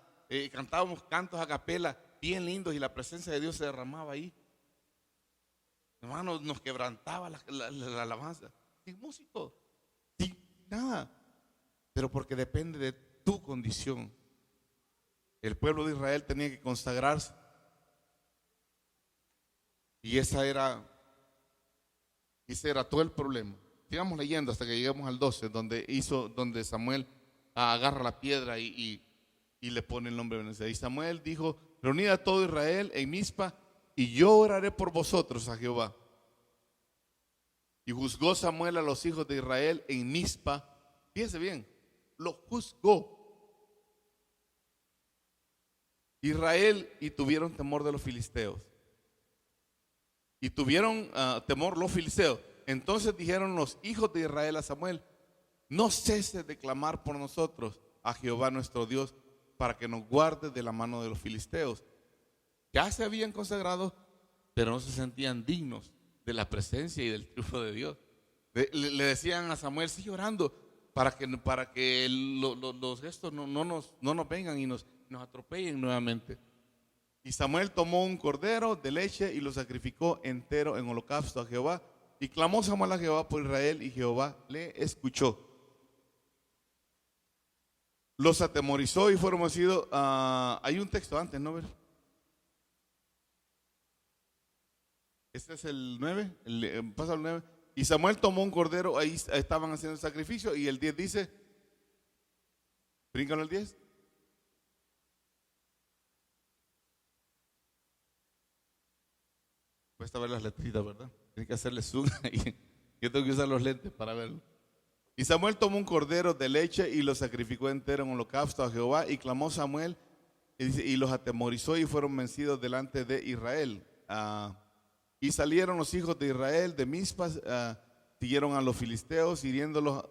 cantábamos cantos a capela bien lindos y la presencia de Dios se derramaba ahí. Hermano, nos quebrantaba la alabanza. Sin músico, sin nada, pero porque depende de tu condición. El pueblo de Israel tenía que consagrarse y ese era todo el problema. Sigamos leyendo hasta que lleguemos al 12, donde Samuel agarra la piedra y le pone el nombre de Benezer. Y Samuel dijo: reunid a todo Israel en Mizpa y yo oraré por vosotros a Jehová. Y juzgó Samuel a los hijos de Israel en Mizpa. Fíjense bien, lo juzgó Israel y tuvieron temor de los filisteos. Y tuvieron temor los filisteos. Entonces dijeron los hijos de Israel a Samuel: no ceses de clamar por nosotros a Jehová nuestro Dios, para que nos guarde de la mano de los filisteos. Ya se habían consagrado, pero no se sentían dignos de la presencia y del triunfo de Dios. Le decían a Samuel: sigue orando para que los gestos no nos vengan y nos atropellen nuevamente. Y Samuel tomó un cordero de leche y lo sacrificó entero en holocausto a Jehová. Y clamó Samuel a Jehová por Israel, y Jehová le escuchó. Los atemorizó y fueron vencidos. Hay un texto antes, ¿no? Este es el 9, pasa el 9. Y Samuel tomó un cordero, ahí estaban haciendo el sacrificio. Y el 10 dice, bríncalo el 10. Cuesta ver las letritas, ¿verdad? Tiene que hacerle zoom y yo tengo que usar los lentes para verlo. Y Samuel tomó un cordero de leche y lo sacrificó entero en holocausto a Jehová. Y clamó Samuel y los atemorizó y fueron vencidos delante de Israel. Y salieron los hijos de Israel de Mizpa, siguieron a los filisteos, hiriéndolos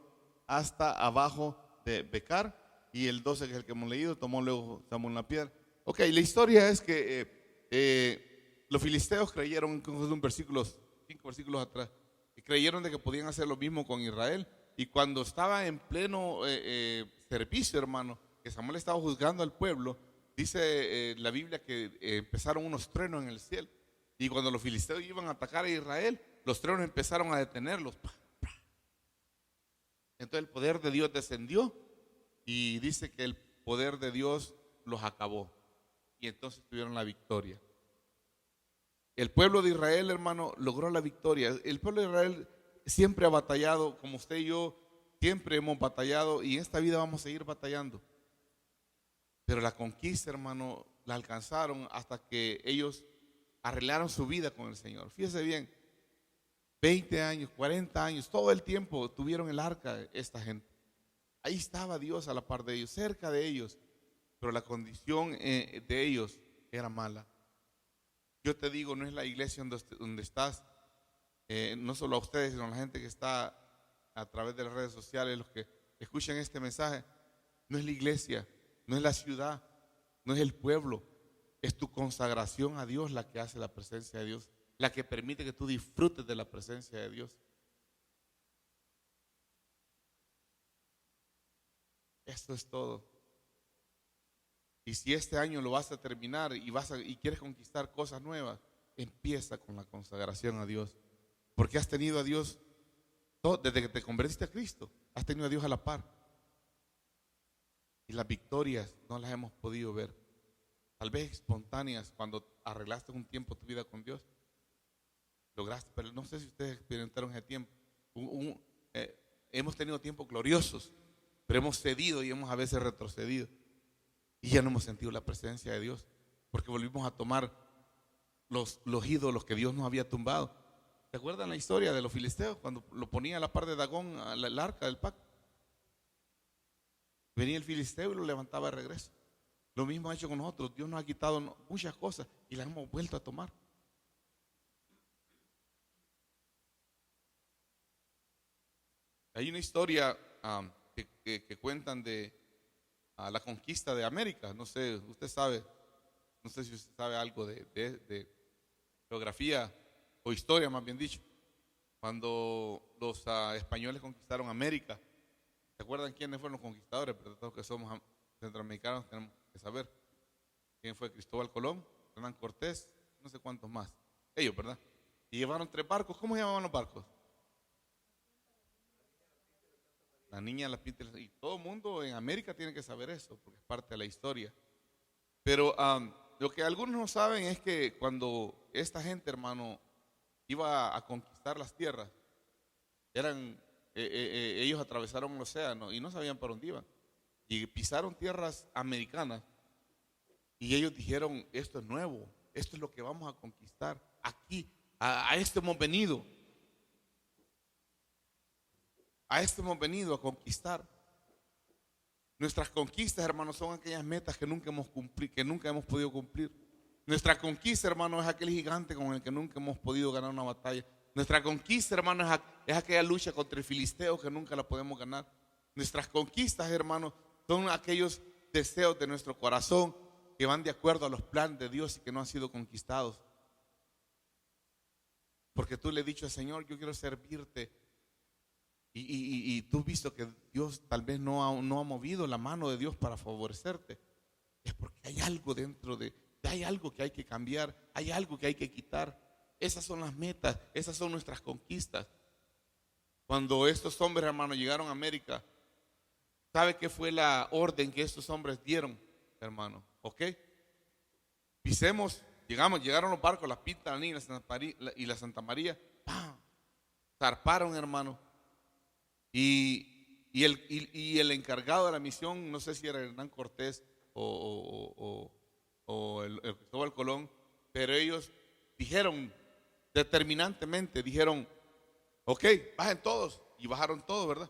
hasta abajo de Becar. Y el 12, que es el que hemos leído, tomó luego Samuel una piedra. Ok, la historia es que los filisteos creyeron, en un versículo, 5 versículos atrás, que creyeron de que podían hacer lo mismo con Israel. Y cuando estaba en pleno servicio, hermano, que Samuel estaba juzgando al pueblo, dice la Biblia que empezaron unos truenos en el cielo. Y cuando los filisteos iban a atacar a Israel, los truenos empezaron a detenerlos. Entonces el poder de Dios descendió y dice que el poder de Dios los acabó. Y entonces tuvieron la victoria. El pueblo de Israel, hermano, logró la victoria. El pueblo de Israel siempre ha batallado, como usted y yo siempre hemos batallado, y en esta vida vamos a seguir batallando. Pero la conquista, hermano, la alcanzaron hasta que ellos arreglaron su vida con el Señor. Fíjese bien, 20 años, 40 años, todo el tiempo tuvieron el arca esta gente. Ahí estaba Dios a la par de ellos, cerca de ellos, pero la condición de ellos era mala. Yo te digo, no es la iglesia donde estás, no solo a ustedes, sino a la gente que está a través de las redes sociales, los que escuchan este mensaje. No es la iglesia, no es la ciudad, no es el pueblo, es tu consagración a Dios la que hace la presencia de Dios, la que permite que tú disfrutes de la presencia de Dios. Esto es todo. Y si este año lo vas a terminar y quieres conquistar cosas nuevas, empieza con la consagración a Dios. Porque has tenido a Dios, desde que te convertiste a Cristo, has tenido a Dios a la par. Y las victorias no las hemos podido ver. Tal vez espontáneas cuando arreglaste un tiempo tu vida con Dios. Lograste, pero no sé si ustedes experimentaron ese tiempo. Hemos tenido tiempos gloriosos, pero hemos cedido y hemos a veces retrocedido. Y ya no hemos sentido la presencia de Dios, porque volvimos a tomar los ídolos que Dios nos había tumbado. ¿Se acuerdan la historia de los filisteos cuando lo ponía a la par de Dagón, al arca del pacto? Venía el filisteo y lo levantaba de regreso. Lo mismo ha hecho con nosotros. Dios nos ha quitado muchas cosas y las hemos vuelto a tomar. Hay una historia que cuentan de la conquista de América. No sé, usted sabe, no sé si usted sabe algo de geografía o historia, más bien dicho. Cuando los españoles conquistaron América, ¿se acuerdan quiénes fueron los conquistadores? Pero todos que somos centroamericanos tenemos que saber quién fue: Cristóbal Colón, Hernán Cortés, no sé cuántos más. Ellos, ¿verdad? Y llevaron 3 barcos. ¿Cómo se llamaban los barcos? La Niña, la Pinta, y todo el mundo en América tiene que saber eso, porque es parte de la historia. Pero lo que algunos no saben es que cuando esta gente, hermano, iba a conquistar las tierras, ellos atravesaron el océano y no sabían para dónde iban. Y pisaron tierras americanas y ellos dijeron: esto es nuevo, esto es lo que vamos a conquistar. Aquí, a esto hemos venido. A esto hemos venido a conquistar. Nuestras conquistas, hermanos, son aquellas metas que nunca hemos cumplido, que nunca hemos podido cumplir. Nuestra conquista, hermano, es aquel gigante con el que nunca hemos podido ganar una batalla. Nuestra conquista, hermano, es aquella lucha contra el filisteo que nunca la podemos ganar. Nuestras conquistas, hermanos, son aquellos deseos de nuestro corazón que van de acuerdo a los planes de Dios y que no han sido conquistados. Porque tú le has dicho al Señor, yo quiero servirte. Y tú has visto que Dios tal vez no ha movido la mano de Dios para favorecerte. Es porque hay algo dentro hay algo que hay que cambiar, hay algo que hay que quitar. Esas son las metas, esas son nuestras conquistas. Cuando estos hombres, hermanos, llegaron a América, ¿sabe qué fue la orden que estos hombres dieron, hermano? ¿Ok? Pisemos, llegaron los barcos, la Pinta y la Santa María, ¡pam! Zarparon, hermano. Y el encargado de la misión, no sé si era Hernán Cortés o el Cristóbal Colón, pero ellos dijeron determinantemente, dijeron, ok, bajen todos, y bajaron todos, ¿verdad?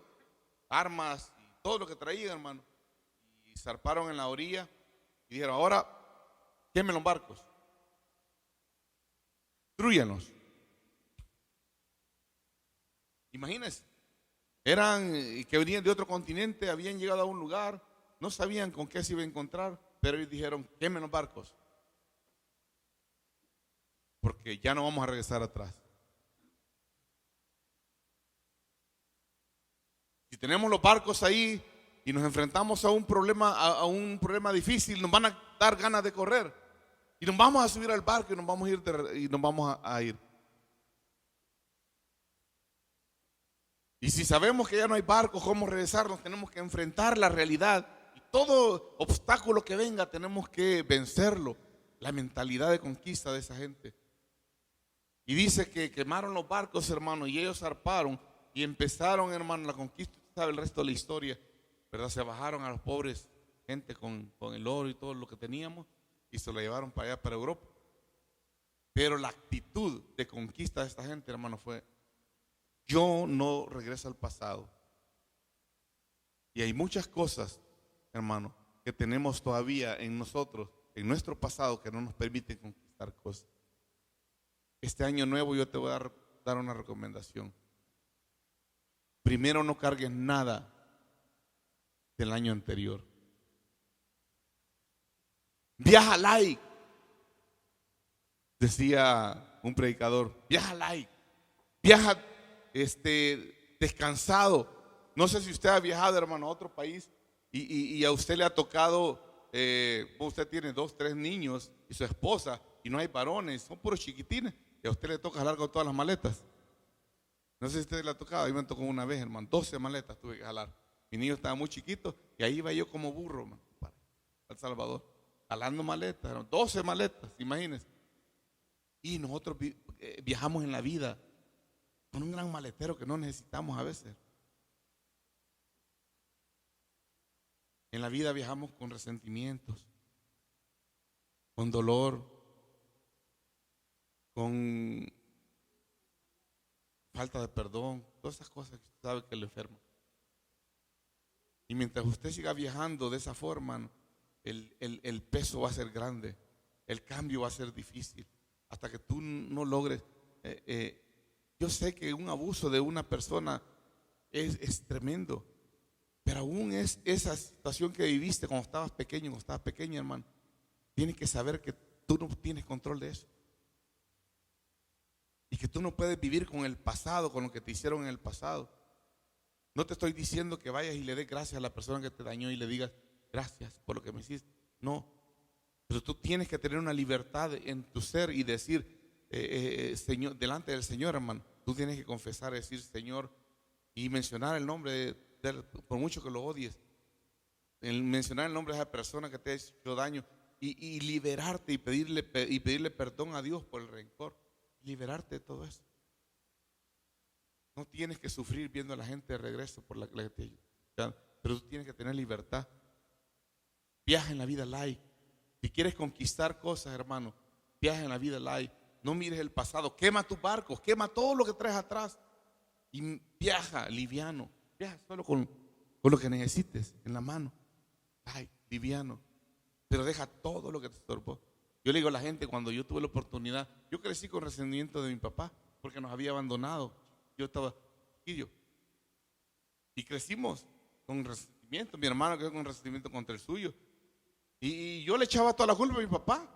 Armas y todo lo que traían, hermano, y zarparon en la orilla y dijeron, ahora quemen los barcos, destrúyanos. Imagínense, eran que venían de otro continente, habían llegado a un lugar, no sabían con qué se iba a encontrar, pero ellos dijeron, quemen los barcos, porque ya no vamos a regresar atrás. Si tenemos los barcos ahí y nos enfrentamos a un problema difícil, nos van a dar ganas de correr y nos vamos a subir al barco y nos vamos a ir. Y si sabemos que ya no hay barcos, cómo regresarnos, tenemos que enfrentar la realidad. Y todo obstáculo que venga tenemos que vencerlo. La mentalidad de conquista de esa gente. Y dice que quemaron los barcos, hermano, y ellos zarparon y empezaron, hermano, la conquista. Usted sabe el resto de la historia, ¿verdad? Se bajaron a los pobres gente con el oro y todo lo que teníamos y se lo llevaron para allá, para Europa. Pero la actitud de conquista de esta gente, hermano, fue: yo no regreso al pasado. Y hay muchas cosas, hermano, que tenemos todavía en nosotros, en nuestro pasado, que no nos permiten conquistar cosas. Este año nuevo yo te voy a dar una recomendación. Primero, no cargues nada del año anterior. Viaja light, decía un predicador. Viaja light, viaja descansado. No sé si usted ha viajado, hermano, a otro país y a usted le ha tocado, usted tiene 2, 3 niños y su esposa y no hay varones, son puros chiquitines, y a usted le toca jalar con todas las maletas. No sé si a usted le ha tocado, a mí me tocó una vez, hermano, 12 maletas tuve que jalar. Mi niño estaba muy chiquito y ahí iba yo como burro, hermano, para El Salvador, jalando maletas, hermano, 12 maletas, imagínense. Y nosotros viajamos en la vida con un gran maletero que no necesitamos a veces. En la vida viajamos con resentimientos, con dolor, con falta de perdón, todas esas cosas que usted sabe que le enferman. Y mientras usted siga viajando de esa forma, el peso va a ser grande, el cambio va a ser difícil, hasta que tú no logres. Yo sé que un abuso de una persona es tremendo, pero aún es esa situación que viviste cuando estabas pequeña, hermano. Tienes que saber que tú no tienes control de eso. Y que tú no puedes vivir con el pasado, con lo que te hicieron en el pasado. No te estoy diciendo que vayas y le des gracias a la persona que te dañó y le digas gracias por lo que me hiciste. No. Pero tú tienes que tener una libertad en tu ser y decir, Señor, delante del Señor, hermano. Tú tienes que confesar, decir Señor, y mencionar el nombre de él, por mucho que lo odies. Mencionar el nombre de esa persona que te ha hecho daño y liberarte y pedirle perdón a Dios por el rencor. Liberarte de todo eso. No tienes que sufrir viendo a la gente de regreso por la que te ayuda, pero tú tienes que tener libertad. Viaja en la vida light. Si quieres conquistar cosas, hermano, viaja en la vida light. No mires el pasado. Quema tus barcos, quema todo lo que traes atrás y viaja liviano. viaja solo con lo que necesites en la mano. Ay, liviano. Pero deja todo lo que te estorbó. Yo le digo a la gente, cuando yo tuve la oportunidad, yo crecí con resentimiento de mi papá porque nos había abandonado. Yo estaba chiquillo y crecimos con resentimiento. Mi hermano quedó con resentimiento contra el suyo. Y yo le echaba toda la culpa a mi papá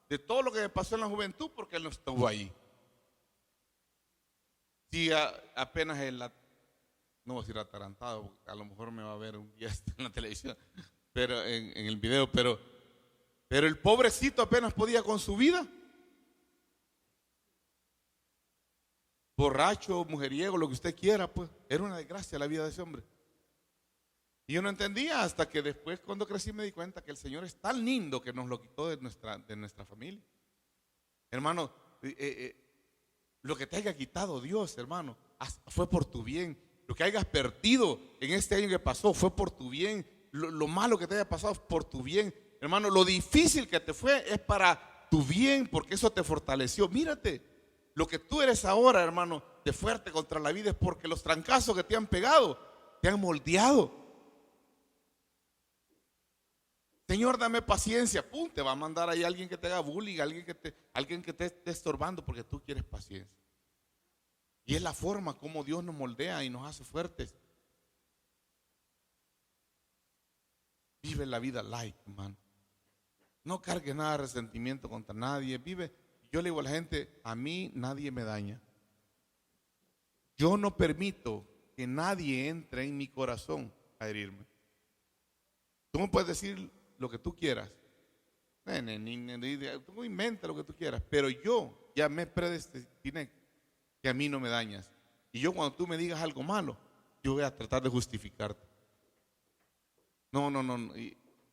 de todo lo que me pasó en la juventud porque él no estuvo ahí. Sí, apenas no voy a decir atarantado, porque a lo mejor me va a ver un día en la televisión, pero en el video, pero el pobrecito apenas podía con su vida. Borracho, mujeriego, lo que usted quiera, pues era una desgracia la vida de ese hombre. Y yo no entendía hasta que después, cuando crecí, me di cuenta que el Señor es tan lindo que nos lo quitó de nuestra familia. Hermano, lo que te haya quitado Dios, hermano, fue por tu bien. Lo que hayas perdido en este año que pasó fue por tu bien. Lo malo que te haya pasado es por tu bien. Hermano, lo difícil que te fue es para tu bien, porque eso te fortaleció. Mírate, lo que tú eres ahora, hermano, de fuerte contra la vida es porque los trancazos que te han pegado te han moldeado. Señor, dame paciencia. Pum, te va a mandar ahí alguien que te haga bullying, alguien que te esté estorbando porque tú quieres paciencia. Y es la forma como Dios nos moldea y nos hace fuertes. Vive la vida light, hermano. No cargues nada de resentimiento contra nadie. Vive. Yo le digo a la gente, a mí nadie me daña. Yo no permito que nadie entre en mi corazón a herirme. Tú me puedes decir lo que tú quieras. Tú inventa lo que tú quieras, pero yo ya me predestiné que a mí no me dañas. Y yo cuando tú me digas algo malo, yo voy a tratar de justificarte. No.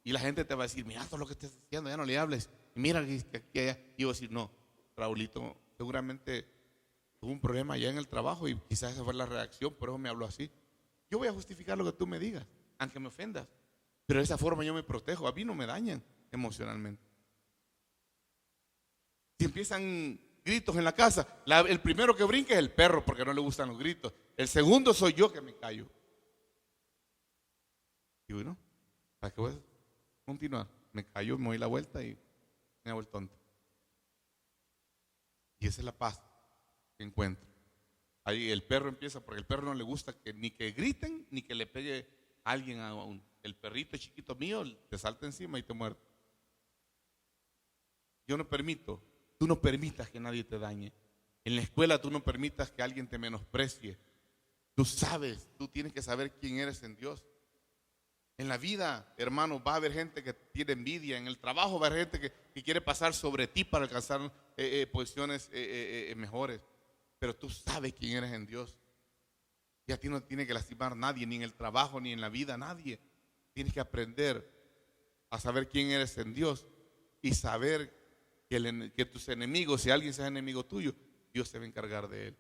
Y la gente te va a decir, mira todo lo que estás diciendo, ya no le hables. Y mira que aquí allá. Y yo voy a decir, no, Raulito seguramente tuvo un problema allá en el trabajo y quizás esa fue la reacción, por eso me habló así. Yo voy a justificar lo que tú me digas, aunque me ofendas. Pero de esa forma yo me protejo, a mí no me dañan emocionalmente. Si empiezan gritos en la casa, el primero que brinca es el perro porque no le gustan los gritos. El segundo soy yo que me callo. Y bueno, ¿para qué voy a continuar? Me callo, me doy la vuelta y me hago el tonto. Y esa es la paz que encuentro. Ahí el perro empieza, porque el perro no le gusta ni que griten ni que le pegue a alguien el perrito chiquito mío te salta encima y te muerde. Yo no permito, tú no permitas que nadie te dañe. En la escuela tú no permitas que alguien te menosprecie. Tú sabes, tú tienes que saber quién eres en Dios. En la vida, hermano, va a haber gente que tiene envidia. En el trabajo va a haber gente que quiere pasar sobre ti para alcanzar posiciones mejores. Pero tú sabes quién eres en Dios. Y a ti no tiene que lastimar nadie, ni en el trabajo, ni en la vida, nadie. Tienes que aprender a saber quién eres en Dios y saber que tus enemigos, si alguien sea enemigo tuyo, Dios se va a encargar de él.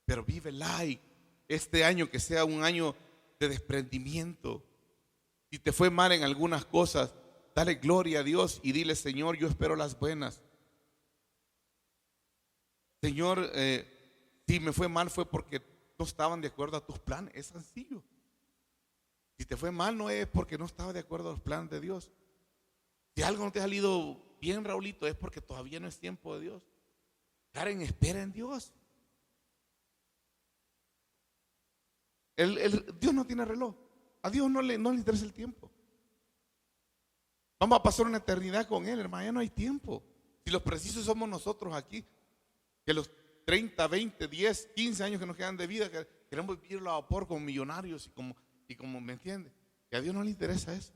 Pero vive light. Este año que sea un año de desprendimiento. Si te fue mal en algunas cosas, dale gloria a Dios y dile, Señor, yo espero las buenas. Señor, si me fue mal fue porque no estaban de acuerdo a tus planes. Es sencillo. Si te fue mal no es porque no estaba de acuerdo a los planes de Dios. Si algo no te ha salido bien, Raulito, es porque todavía no es tiempo de Dios. Karen, espera en Dios. Dios no tiene reloj. A Dios no le interesa el tiempo. Vamos a pasar una eternidad con Él, hermano. Ya no hay tiempo. Si los precisos somos nosotros aquí, que los 30, 20, 10, 15 años que nos quedan de vida, que queremos vivirlo a vapor como millonarios y como, ¿me entiende? Que a Dios no le interesa eso.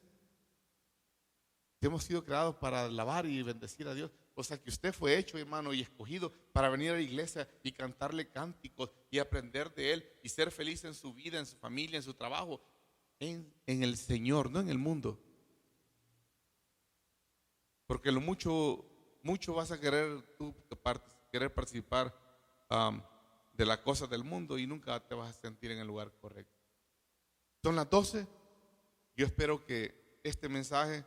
Hemos sido creados para alabar y bendecir a Dios. O sea que usted fue hecho, hermano, y escogido para venir a la iglesia y cantarle cánticos y aprender de Él y ser feliz en su vida, en su familia, en su trabajo, en el Señor, no en el mundo. Porque lo mucho vas a querer tú querer participar de las cosas del mundo y nunca te vas a sentir en el lugar correcto. Son las 12. Yo espero que este mensaje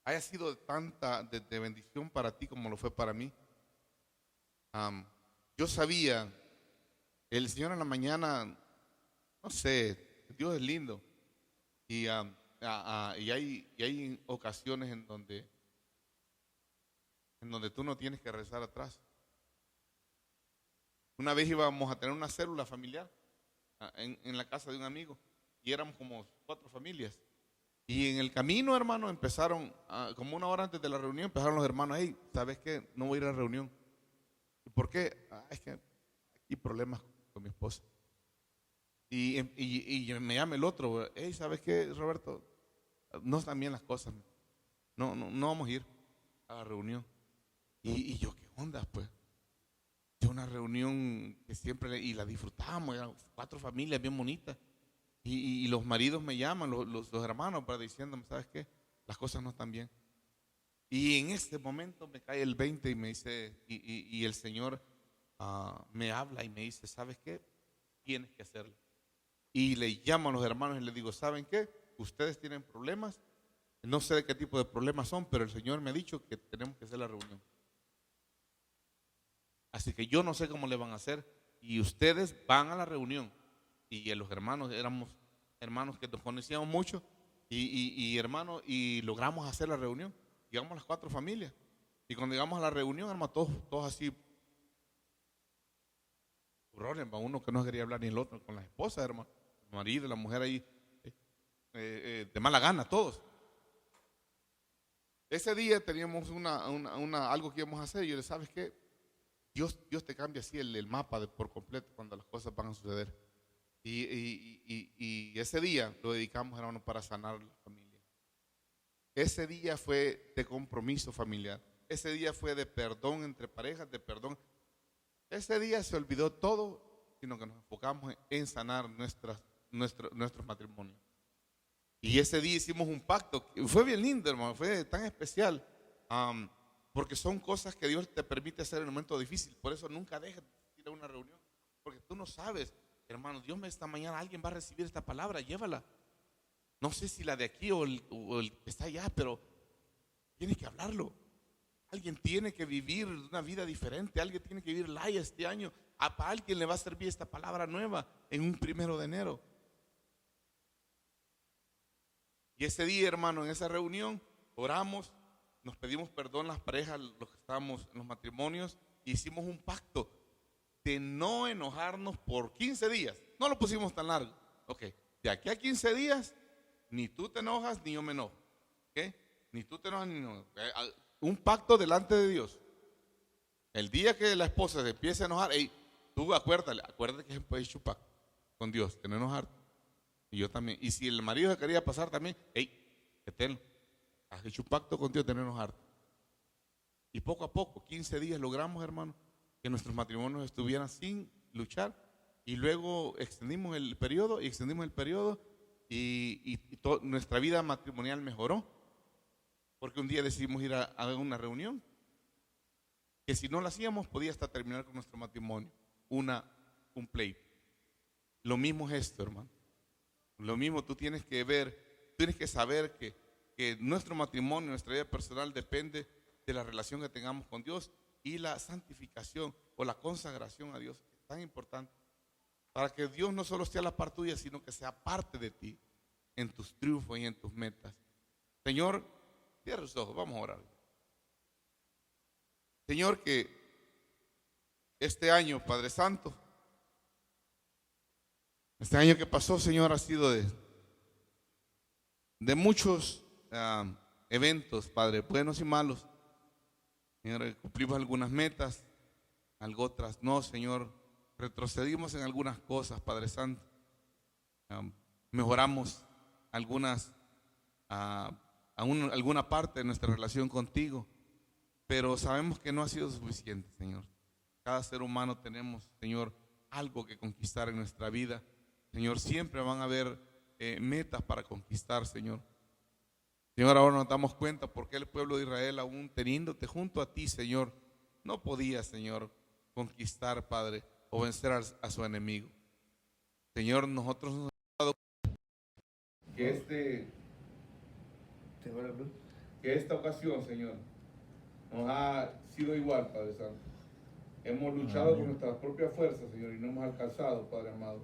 haya sido de bendición para ti como lo fue para mí. Yo sabía, el Señor en la mañana no sé, Dios es lindo. Y, y hay ocasiones en donde tú no tienes que rezar atrás. Una vez íbamos a tener una célula familiar en la casa de un amigo y éramos como 4 familias. Y en el camino, hermano, empezaron, como una hora antes de la reunión, empezaron los hermanos, hey, ¿sabes qué? No voy a ir a la reunión. ¿Y por qué? Es que hay problemas con mi esposa. Y me llama el otro, hey, ¿sabes qué, Roberto? No están bien las cosas. No vamos a ir a la reunión. Y yo, ¿qué onda, pues? Yo una reunión que siempre, y la disfrutábamos, eran 4 familias bien bonitas. Y los maridos me llaman, los hermanos, para diciéndome, ¿sabes qué? Las cosas no están bien. Y en este momento me cae el 20 y me dice, y el Señor me habla y me dice, ¿sabes qué? Tienes que hacerlo. Y le llamo a los hermanos y les digo, ¿saben qué? Ustedes tienen problemas, no sé de qué tipo de problemas son, pero el Señor me ha dicho que tenemos que hacer la reunión. Así que yo no sé cómo le van a hacer y ustedes van a la reunión. Y los hermanos, éramos hermanos que nos conocíamos mucho y hermanos, y logramos hacer la reunión. Llegamos las 4 familias. Y cuando llegamos a la reunión, hermano, todos así, uno que no quería hablar ni el otro, con la esposa, hermano, el marido, la mujer ahí, de mala gana, todos. Ese día teníamos algo que íbamos a hacer y yo le, ¿sabes qué? Dios te cambia así el mapa por completo cuando las cosas van a suceder. Y ese día lo dedicamos, hermano, para sanar la familia. Ese día fue de compromiso familiar. Ese día fue de perdón entre parejas, de perdón. Ese día se olvidó todo, sino que nos enfocamos en sanar nuestros matrimonios. Y ese día hicimos un pacto. Fue bien lindo, hermano, fue tan especial. Porque son cosas que Dios te permite hacer en un momento difícil. Por eso nunca dejes de ir a una reunión. Porque tú no sabes, hermano, esta mañana alguien va a recibir esta palabra, llévala. No sé si la de aquí o el que está allá, pero tienes que hablarlo. Alguien tiene que vivir una vida diferente. Alguien tiene que vivir Laya este año. Para alguien le va a servir esta palabra nueva en un 1 de enero. Y ese día, hermano, en esa reunión, oramos, nos pedimos perdón las parejas, los que estábamos en los matrimonios, e hicimos un pacto de no enojarnos por 15 días. No lo pusimos tan largo. Ok, de aquí a 15 días, ni tú te enojas, ni yo me enojo. ¿Ok? Ni tú te enojas, ni yo. Un pacto delante de Dios. El día que la esposa se empiece a enojar, hey, tú acuérdate que es hecho pacto con Dios, de no enojarte. Y yo también. Y si el marido se quería pasar también, hey, que tenlo. Has hecho un pacto con Dios de no enojarte. Y poco a poco, 15 días logramos, hermano, que nuestros matrimonios estuvieran sin luchar. Y luego extendimos el periodo y nuestra vida matrimonial mejoró. Porque un día decidimos ir a una reunión que si no la hacíamos podía hasta terminar con nuestro matrimonio. Un pleito. Lo mismo es esto, hermano. Lo mismo tú tienes que saber que nuestro matrimonio, nuestra vida personal depende de la relación que tengamos con Dios y la santificación o la consagración a Dios es tan importante para que Dios no solo sea la par tuya, sino que sea parte de ti en tus triunfos y en tus metas. Señor, cierra los ojos, vamos a orar. Señor, que este año, Padre Santo, este año que pasó, Señor, ha sido de muchos eventos, Padre, buenos y malos. Señor, cumplimos algunas metas, algo otras no, Señor. Retrocedimos en algunas cosas, Padre Santo. Mejoramos alguna parte de nuestra relación contigo, pero sabemos que no ha sido suficiente, Señor. Cada ser humano tenemos, Señor, algo que conquistar en nuestra vida. Señor, siempre van a haber metas para conquistar, Señor. Señor, ahora nos damos cuenta porque el pueblo de Israel, aún teniéndote junto a ti, Señor, no podía, Señor, conquistar, Padre, o vencer a su enemigo. Señor, nosotros nos hemos dado que que esta ocasión, Señor, nos ha sido igual, Padre Santo. Hemos luchado con nuestras propias fuerzas, Señor, y no hemos alcanzado, Padre amado.